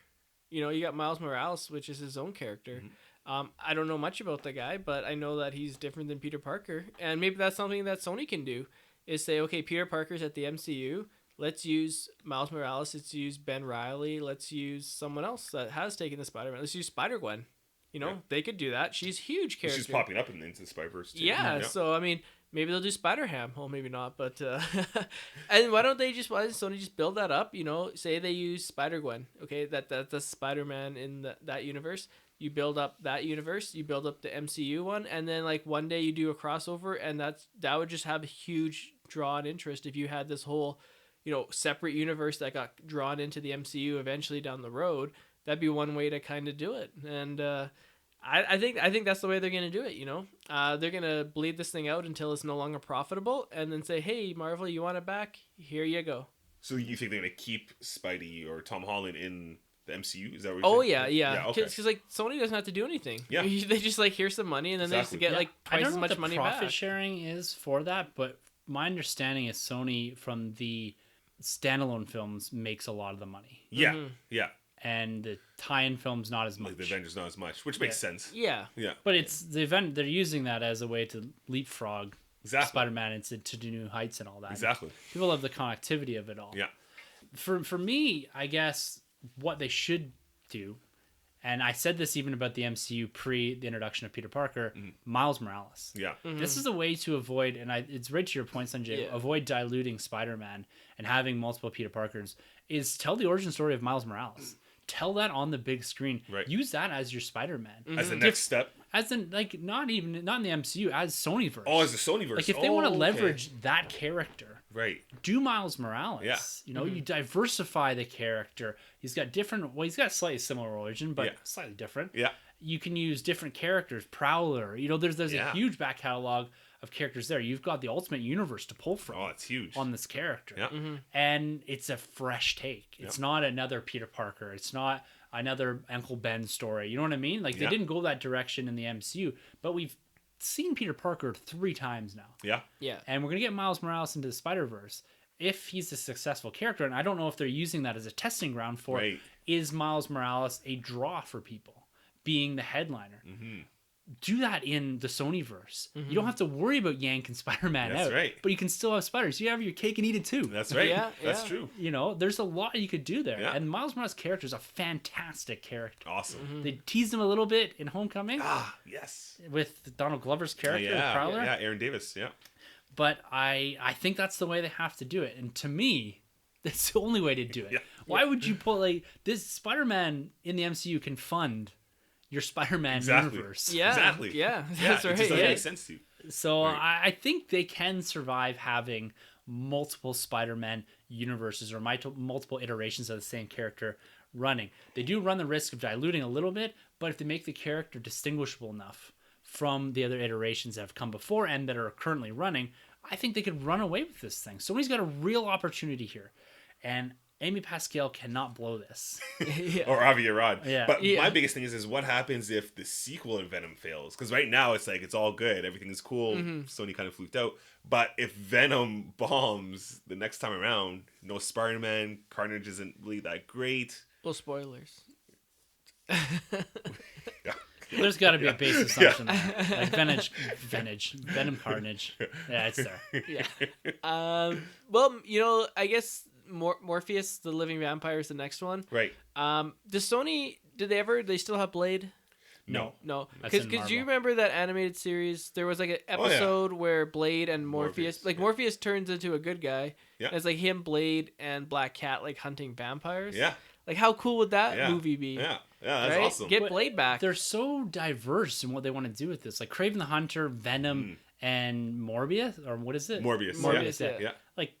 You got Miles Morales, which is his own character. I don't know much about the guy, but I know that he's different than Peter Parker. And maybe that's something that Sony can do, is say, okay, Peter Parker's at the MCU. Let's use Miles Morales. Let's use Ben Reilly. Let's use someone else that has taken the Spider-Man. Let's use Spider-Gwen. You know, they could do that. She's a huge character. She's popping up in Into the Spider-Verse too. Yeah, so I mean, maybe they'll do Spider-Ham. Well, maybe not, but and why don't Sony just build that up? You know, say they use Spider-Gwen. Okay, that's Spider-Man in that universe. You build up that universe. You build up the MCU one, and then like one day you do a crossover, and that would just have a huge draw and interest if you had this whole, you know, separate universe that got drawn into the MCU eventually down the road. That'd be one way to kind of do it, and I think that's the way they're gonna do it. You know, they're gonna bleed this thing out until it's no longer profitable, and then say, "Hey, Marvel, you want it back? Here you go." So you think they're gonna keep Spidey or Tom Holland in the MCU? Is that what Oh you're saying? yeah. Okay. Because like Sony doesn't have to do anything. Yeah. They just like, here's some money, and then Exactly. they just get like I twice don't as know much what the money profit back. sharing is for that, but my understanding is Sony from the standalone films makes a lot of the money, Yeah, Mhm. yeah. and the tie-in films not as much. Like the Avengers, not as much, which makes sense. Yeah. Yeah, But it's the event they're using that as a way to leapfrog exactly. Spider-Man to new heights and all that. Exactly. People love the connectivity of it all. Yeah. For me, I guess what they should do, and I said this even about the MCU pre the introduction of Peter Parker, Miles Morales. Yeah. This is a way to avoid, and it's right to your point, Sunjay, Yeah. avoid diluting Spider-Man and having multiple Peter Parkers, is tell the origin story of Miles Morales. Tell that on the big screen. Right. Use that as your Spider-Man. As the next step. As in, like, not in the MCU, as Sonyverse. Oh, as the Sonyverse. Like, if they want to okay. leverage that character, Right. do Miles Morales. Yeah. You know, you diversify the character. He's got he's got a slightly similar origin, but Yeah. slightly different. Yeah. You can use different characters. Prowler. You know, there's Yeah. a huge back catalog of characters there. You've got the Ultimate Universe to pull from Oh, it's huge. on this character. Yeah. And it's a fresh take. It's not another Peter Parker. It's not another Uncle Ben story. You know what I mean? Like, they Yeah. didn't go that direction in the MCU, but we've seen Peter Parker 3 times now. Yeah. Yeah. And we're going to get Miles Morales into the Spider-Verse. If he's a successful character, and I don't know if they're using that as a testing ground for, Right. is Miles Morales a draw for people, being the headliner? Do that in the Sonyverse. You don't have to worry about yanking Spider-Man That's out. right. But you can still have spiders. You have your cake and eat it too. That's right. Yeah, That's yeah. true. You know, there's a lot you could do there. Yeah. And Miles Morales' character is a fantastic character. Awesome. They teased him a little bit in Homecoming Ah, yes. with Donald Glover's character, Yeah. Prowler. Yeah. Aaron Davis. Yeah. But I think that's the way they have to do it. And to me, that's the only way to do it. Yeah. Why would you put, like, this Spider-Man in the MCU can fund your Spider-Man Exactly. universe? Yeah. Exactly. Yeah. Yeah. That's It right. just doesn't Yeah. make sense to you. So Right. I think they can survive having multiple Spider-Man universes or multiple iterations of the same character running. They do run the risk of diluting a little bit, but if they make the character distinguishable enough from the other iterations that have come before and that are currently running, I think they could run away with this thing. Sony's got a real opportunity here, and Amy Pascal cannot blow this. Yeah. Or Avi Arad. Yeah. But Yeah. my biggest thing is what happens if the sequel of Venom fails? Because right now it's like it's all good, everything's cool. Sony kind of fluked out. But if Venom bombs the next time around, no Spider-Man, Carnage isn't really that great. Well, spoilers. Yeah. There's got to be a base assumption there. Like Venom Carnage. Yeah, it's there. Yeah. Well, you know, I guess Morpheus, the living vampire, is the next one. Right. Does Sony? They still have Blade? No. No, That's in because do you Marvel. remember that animated series? There was like an Oh, yeah. episode where Blade and Morpheus, Morpheus, yeah. Morpheus turns into a good guy. Yeah. And it's like him, Blade, and Black Cat like hunting vampires. Yeah. Like how cool would that Yeah. movie be? Yeah. Yeah, that's right? awesome. Get But Blade back. They're so diverse in what they want to do with this. Like Kraven the Hunter, Venom, and Morbius, or what is it? Morbius. Morbius, Yeah. yeah. Yeah. Like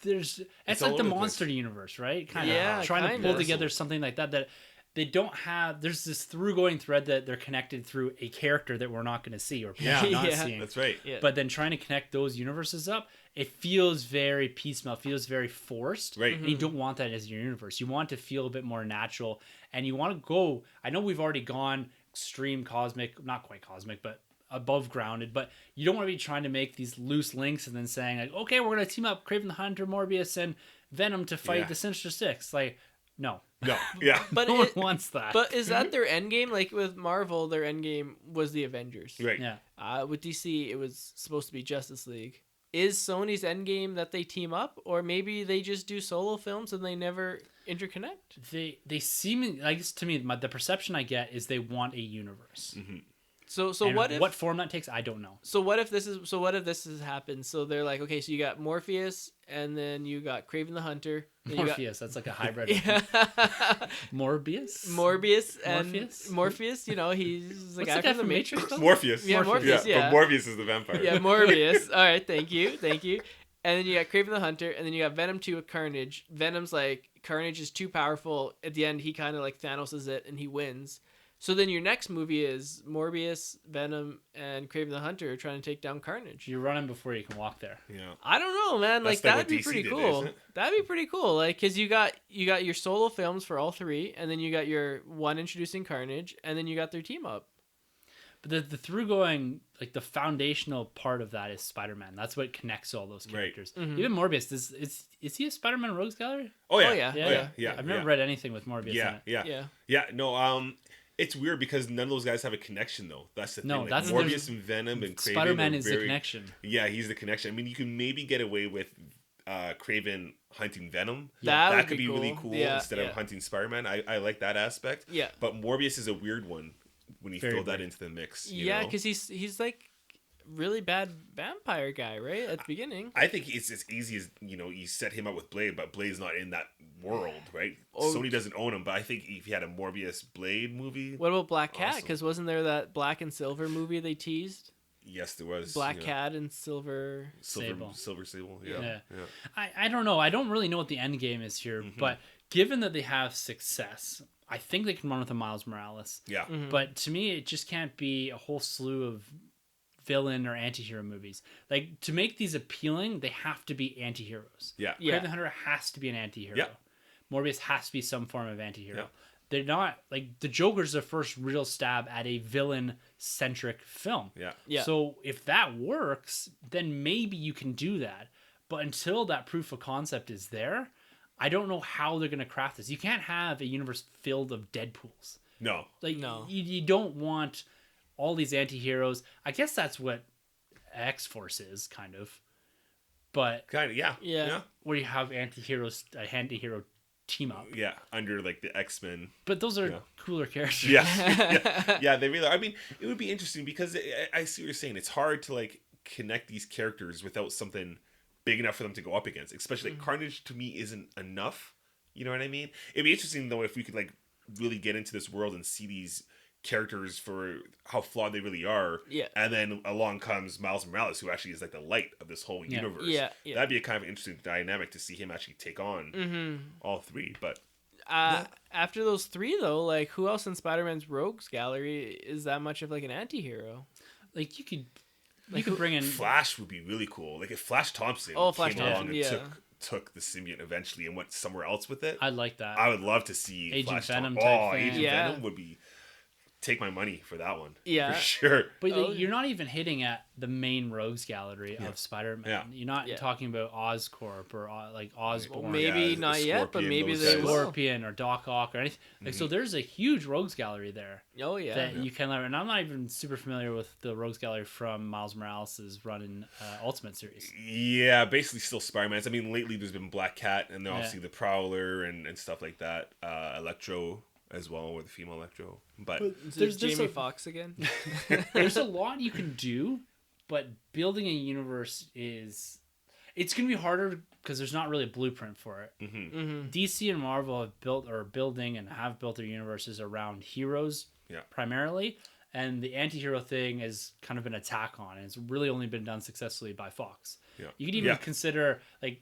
there's it's all like the over the place. monster universe, right? Kind of Yeah, trying to kinda. pull together something like that they don't have. There's this going thread that they're connected through a character that we're not going to see or potentially not Yeah. seeing. That's right. Yeah. But then trying to connect those universes up, it feels very piecemeal. It feels very forced. Right. And you don't want that as your universe. You want to feel a bit more natural. And you want to go... I know we've already gone extreme cosmic, not quite cosmic, but above grounded. But you don't want to be trying to make these loose links and then saying, like, okay, we're going to team up Kraven the Hunter, Morbius, and Venom to fight Yeah. the Sinister Six. Like, no. No. Yeah. but No one it- wants that. But is that their end game? Like with Marvel, their end game was the Avengers. Right. yeah. With DC, it was supposed to be Justice League. is Sony's endgame that they team up, or maybe they just do solo films and they never interconnect. They seem, I guess, to me, the perception I get is they want a universe. So And what if what form that takes, I don't know. So what if this has happened? So they're like, okay, so you got Morpheus, and then you got Kraven the Hunter. Then Morpheus, that's like a hybrid. Yeah. Morbius? Morbius and Morpheus? Morpheus, you know, he's the What's guy the guy from the from Matrix. Matrix? Morpheus. Yeah, Morpheus, yeah. But Morbius is the vampire. Yeah, Morbius. All right, thank you. And then you got Kraven the Hunter, and then you got Venom 2 with Carnage. Venom's like, Carnage is too powerful. At the end, he kind of like Thanos' it, and he wins. So then your next movie is Morbius, Venom, and Kraven the Hunter trying to take down Carnage. You're running before you can walk there. Yeah. I don't know, man. That's Like like that'd what be DC pretty did, cool. isn't it? That'd be pretty cool. Like, cause you got your solo films for all three, and then you got your one introducing Carnage, and then you got their team up. But the through going, like the foundational part of that is Spider-Man. That's what connects all those Right. characters. Even Morbius, is he a Spider-Man Rogues Gallery? Oh yeah. Oh, yeah. Yeah. I've never read anything with Morbius in Yeah. it. Yeah. Yeah. No. It's weird because none of those guys have a connection though. That's the thing. No, Like, that's- Morbius and Venom and Kraven. Spider-Man are is the very- connection. Yeah, he's the connection. I mean, you can maybe get away with Kraven hunting Venom. That would could be be really cool. cool Yeah, instead yeah. of hunting Spider-Man. I like that aspect. Yeah. But Morbius is a weird one when you Very throw that weird. into the mix. You Yeah, know? because he's like really bad vampire guy, right? At the beginning. I think it's as easy as, you set him up with Blade, but Blade's not in that world, right? Oh. Sony doesn't own him, but I think if you had a Morbius Blade movie, What about Black Cat? Awesome. Because wasn't there that Black and Silver movie they teased? yes, there was. Black Cat and Silver. Sable. Silver Sable. Yeah. Yeah. I don't know. I don't really know what the end game is here, but given that they have success, I think they can run with a Miles Morales. Yeah. But to me, it just can't be a whole slew of villain or anti-hero movies. Like, to make these appealing, they have to be anti-heroes. Yeah. Yeah. Kraven the Hunter has to be an anti-hero. Yeah. Morbius has to be some form of anti-hero. Yeah. They're not, like, the Joker's the first real stab at a villain-centric film. Yeah. Yeah. So if that works, then maybe you can do that. But until that proof of concept is there, I don't know how they're going to craft this. You can't have a universe filled of Deadpools. No. Like, No. you don't want all these anti-heroes. I guess that's what X-Force is, kind of. But Kind of. Yeah. Yeah. Yeah. where you have anti-heroes, a anti-hero team up. Yeah. Under like the X-Men. But those are Yeah. cooler characters. Yeah, they really are. I mean, it would be interesting because I see what you're saying. It's hard to like connect these characters without something big enough for them to go up against. Especially like, Carnage to me isn't enough. You know what I mean? It'd be interesting though if we could like really get into this world and see these characters for how flawed they really are. Yeah. And then along comes Miles Morales, who actually is like the light of this whole Yeah. universe. Yeah, yeah. That'd be a kind of interesting dynamic to see him actually take on all three. But After those three, though, like, who else in Spider-Man's Rogues Gallery is that much of like an anti-hero? Like, you could bring in... Flash would be really cool. Like if Flash Thompson Flash came along Thompson, and yeah. took the symbiote eventually and went somewhere else with it. I'd like that. I would love to see Agent Flash Venom Thompson. type thing. Agent Yeah. Venom would be take my money for that one. Yeah. For sure. But Oh, you're not even hitting at the main rogues gallery of Spider-Man. Yeah. You're not Yeah. talking about Oscorp or like Osborn. Maybe Yeah, not yet, but Scorpion, maybe those they guys. will. Scorpion or Doc Ock or anything. Like, so there's a huge rogues gallery there Oh yeah. that you can learn. And I'm not even super familiar with the rogues gallery from Miles Morales' run in Ultimate series. Yeah, basically still Spider-Man's. I mean, lately there's been Black Cat and then Yeah. obviously the Prowler and stuff like that. Electro as well, or the female Electro. But There's there's Jamie a- Foxx again. There's a lot you can do, but building a universe it's going to be harder because there's not really a blueprint for it. DC and Marvel have built or are building and have built their universes around heroes Yeah. primarily, and the anti-hero thing has kind of been attack on, and it's really only been done successfully by Fox. Yeah. You could even Yeah. consider like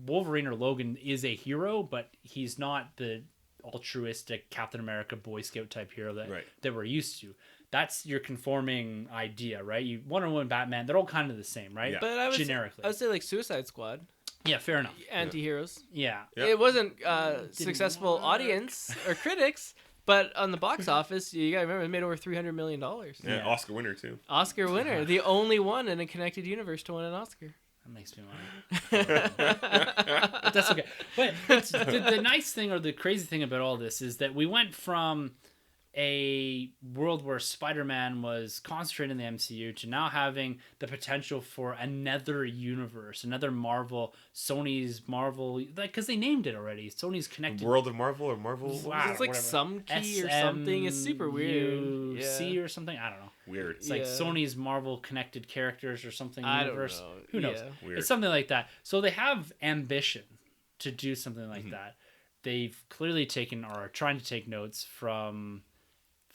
Wolverine or Logan is a hero, but he's not the altruistic Captain America Boy Scout type hero Right. that we're used to. That's your conforming idea, right? You Wonder Woman, Batman, they're all kind of the same, right? Yeah. But I would generically. I would say like Suicide Squad, Yeah, fair enough. anti-heroes. Yeah. Yeah. It wasn't successful work. audience or critics, but on the box office, you gotta remember it made over $300 million. yeah, Yeah. Oscar winner too. Oscar winner, the only one in a connected universe to win an Oscar. That makes me money. But that's okay. But the nice thing or the crazy thing about all this is that we went from a world where Spider-Man was concentrated in the MCU to now having the potential for another universe, another Sony's Marvel, like, because they named it already. Sony's connected. World of Marvel or Marvel? Wow. It's like whatever. some key or something. It's super weird. C Yeah. or something. I don't know. Weird. It's like Sony's Marvel connected characters or something. I don't Universe. know. Who knows? Yeah. Weird. It's something like that. So they have ambition to do something like that. They've clearly taken or are trying to take notes from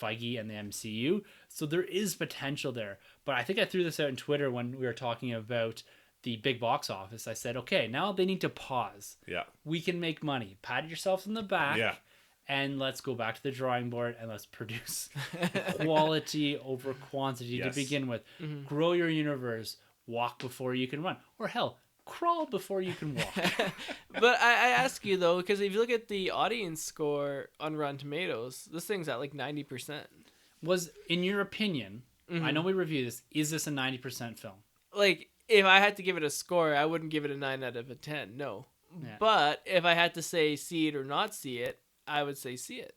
Feige and the MCU. So there is potential there. But I think I threw this out on Twitter when we were talking about the big box office. I said, okay, now they need to pause. Yeah. We can make money. Pat yourself in the back. Yeah. And let's go back to the drawing board and let's produce quality over quantity Yes. to begin with. Grow your universe. Walk before you can run. Or hell, crawl before you can walk. But I ask you though, because if you look at the audience score on Rotten Tomatoes, this thing's at like 90%. Was, in your opinion, I know we reviewed this, is this a 90% film? Like, if I had to give it a score, I wouldn't give it a 9 out of a 10. No. Yeah. But if I had to say see it or not see it, I would say see it.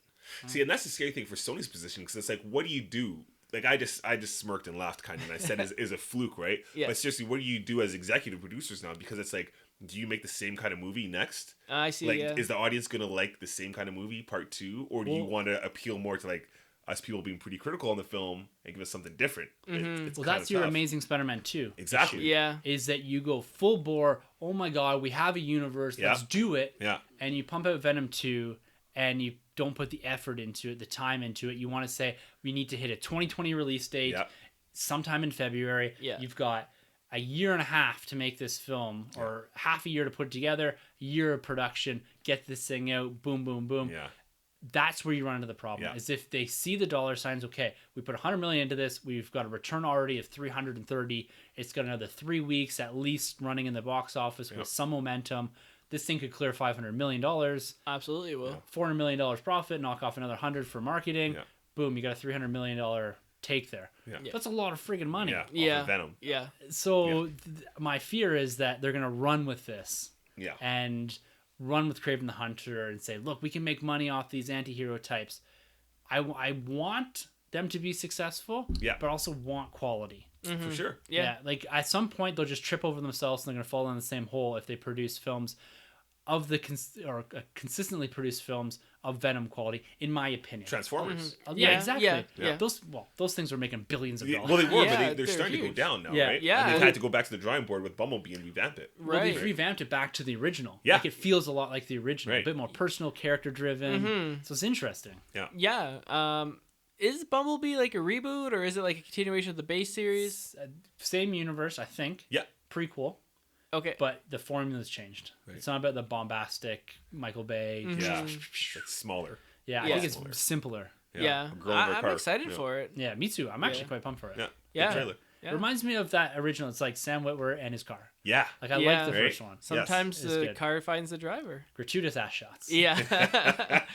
See, and that's the scary thing for Sony's position, because it's like, what do you do? Like, I just smirked and laughed kind of, and I said is a fluke, right? Yeah. But seriously, what do you do as executive producers now? Because it's like, do you make the same kind of movie next? I see, Like, yeah. is the audience gonna like the same kind of movie, part 2, or do you want to appeal more to like us people being pretty critical on the film and give us something different? It's Well, kinda that's your tough. Amazing Spider-Man 2. Exactly. issue, Yeah. Is that you go full bore, oh my god, we have a universe, let's do it. Yeah. And you pump out Venom 2 and you don't put the effort into it, the time into it. You want to say, we need to hit a 2020 release date sometime in February. Yeah. You've got a year and a half to make this film, or half a year to put it together, a year of production, get this thing out, boom, boom, boom. Yeah. That's where you run into the problem. Yeah. Is if they see the dollar signs, okay, we put 100 million into this, we've got a return already of 330. It's got another 3 weeks at least running in the box office with some momentum. This thing could clear $500 million, Absolutely will. $400 million profit, knock off another 100 for marketing. Yeah. Boom, you got a $300 million take there. Yeah. That's a lot of friggin' money. Yeah. Off Yeah. of Venom. Yeah. So my fear is that they're going to run with this. Yeah. And run with Kraven the Hunter and say, look, we can make money off these anti-hero types. I want them to be successful, but also want quality. For sure. Yeah. Like at some point they'll just trip over themselves and they're going to fall in the same hole if they produce films of the consistently produced films of Venom quality, in my opinion. Transformers. Yeah, Yeah, exactly. yeah. Those things were making billions of dollars. Well, they were, Yeah, but they're they're starting to huge. go down now, Yeah. right? Yeah. And they've had to go back to the drawing board with Bumblebee and revamp it. Well, Right. they've revamped it back to the original. Yeah. Like it feels a lot like the original, Right. a bit more personal, character driven. So it's interesting. Yeah. Is Bumblebee like a reboot, or is it like a continuation of the base series? Same universe, I think. Yeah. Prequel, Okay. but the formula's changed. Right. It's not about the bombastic Michael Bay. Yeah. It's smaller. Yeah, I Yeah. think it's Smaller. simpler. Yeah. A girl in her I'm car. excited Yeah. for it. Yeah, me too. I'm actually quite pumped for it. Yeah. Yeah. Good trailer. Yeah. Reminds me of that original. It's like Sam Witwer and his car. Yeah. Like I Yeah. like the Right. first one. Sometimes It's the good. car finds the driver. Gratuitous ass shots. Yeah.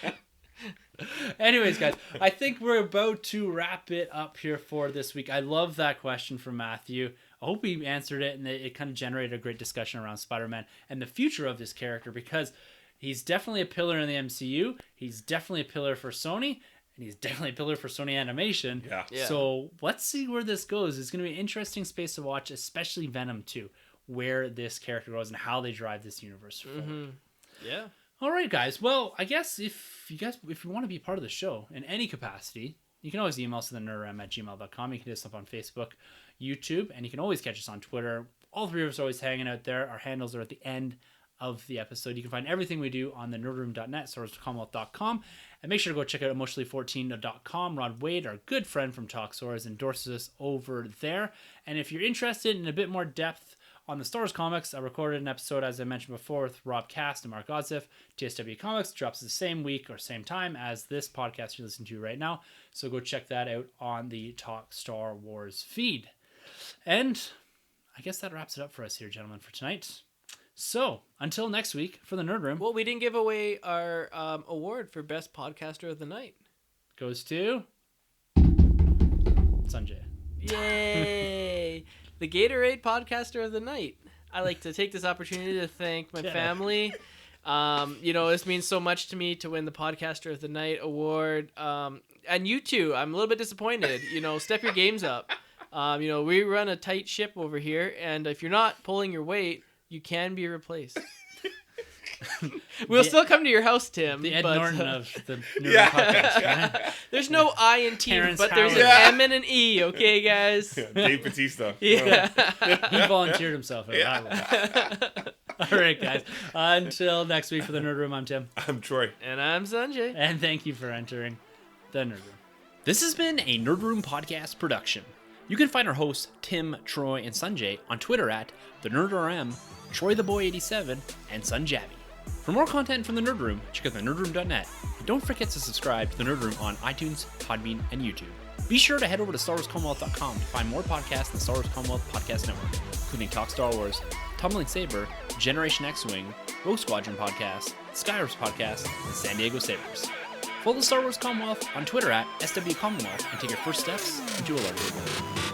Anyways, guys, I think we're about to wrap it up here for this week. I love that question from Matthew. I hope we answered it and it kind of generated a great discussion around Spider-Man and the future of this character, because he's definitely a pillar in the MCU. He's definitely a pillar for Sony, and he's definitely a pillar for Sony Animation. Yeah. Yeah. So let's see where this goes. It's going to be an interesting space to watch, especially Venom 2, where this character goes and how they drive this universe forward. Yeah. All right, guys. Well, I guess if you want to be part of the show in any capacity, you can always email us at thenerdram@gmail.com. You can hit us up on Facebook, YouTube, and you can always catch us on Twitter. All three of us are always hanging out there. Our handles are at the end of the episode. You can find everything we do on the nerdroom.net, StarWarsCommonwealth.com, and make sure to go check out emotionally14.com. Rod Wade, our good friend from Talk Swords, endorses us over there. And if you're interested in a bit more depth on the Star Wars comics, I recorded an episode, as I mentioned before, with Rob Cast and Mark Godzif. TSW Comics drops the same week or same time as this podcast you're listening to right now. So go check that out on the Talk Star Wars feed. And I guess that wraps it up for us here, gentlemen, for tonight. So until next week for the Nerd Room, Well, we didn't give away our award for Best Podcaster of the Night. goes to Sunjay. Yay! The Gatorade Podcaster of the Night. I like to take this opportunity to thank my family. This means so much to me to win the Podcaster of the Night award. and you two, I'm a little bit disappointed. Step your games up. We run a tight ship over here, and if you're not pulling your weight, you can be replaced. We'll still come to your house, Tim. The Ed but, Norton of the Nerd podcast. Right? There's no I in team, Terrence but there's an Howard. M and an E, okay, guys? Dave Bautista. Yeah. He volunteered himself. All right, guys. Until next week for the Nerd Room, I'm Tim. I'm Troy. And I'm Sunjay. And thank you for entering the Nerd Room. This has been a Nerd Room podcast production. You can find our hosts, Tim, Troy, and Sunjay on Twitter at TheNerdRM, TroyTheBoy87, and Sunjabby. For more content from the Nerd Room, check out thenerdroom.net. And don't forget to subscribe to the Nerd Room on iTunes, Podbean, and YouTube. Be sure to head over to StarWarsCommonwealth.com to find more podcasts in the Star Wars Commonwealth Podcast Network, including Talk Star Wars, Tumbling Saber, Generation X-Wing, Rogue Squadron Podcast, Skyros Podcast, and San Diego Sabers. Follow the Star Wars Commonwealth on Twitter at SW Commonwealth and take your first steps into a larger world.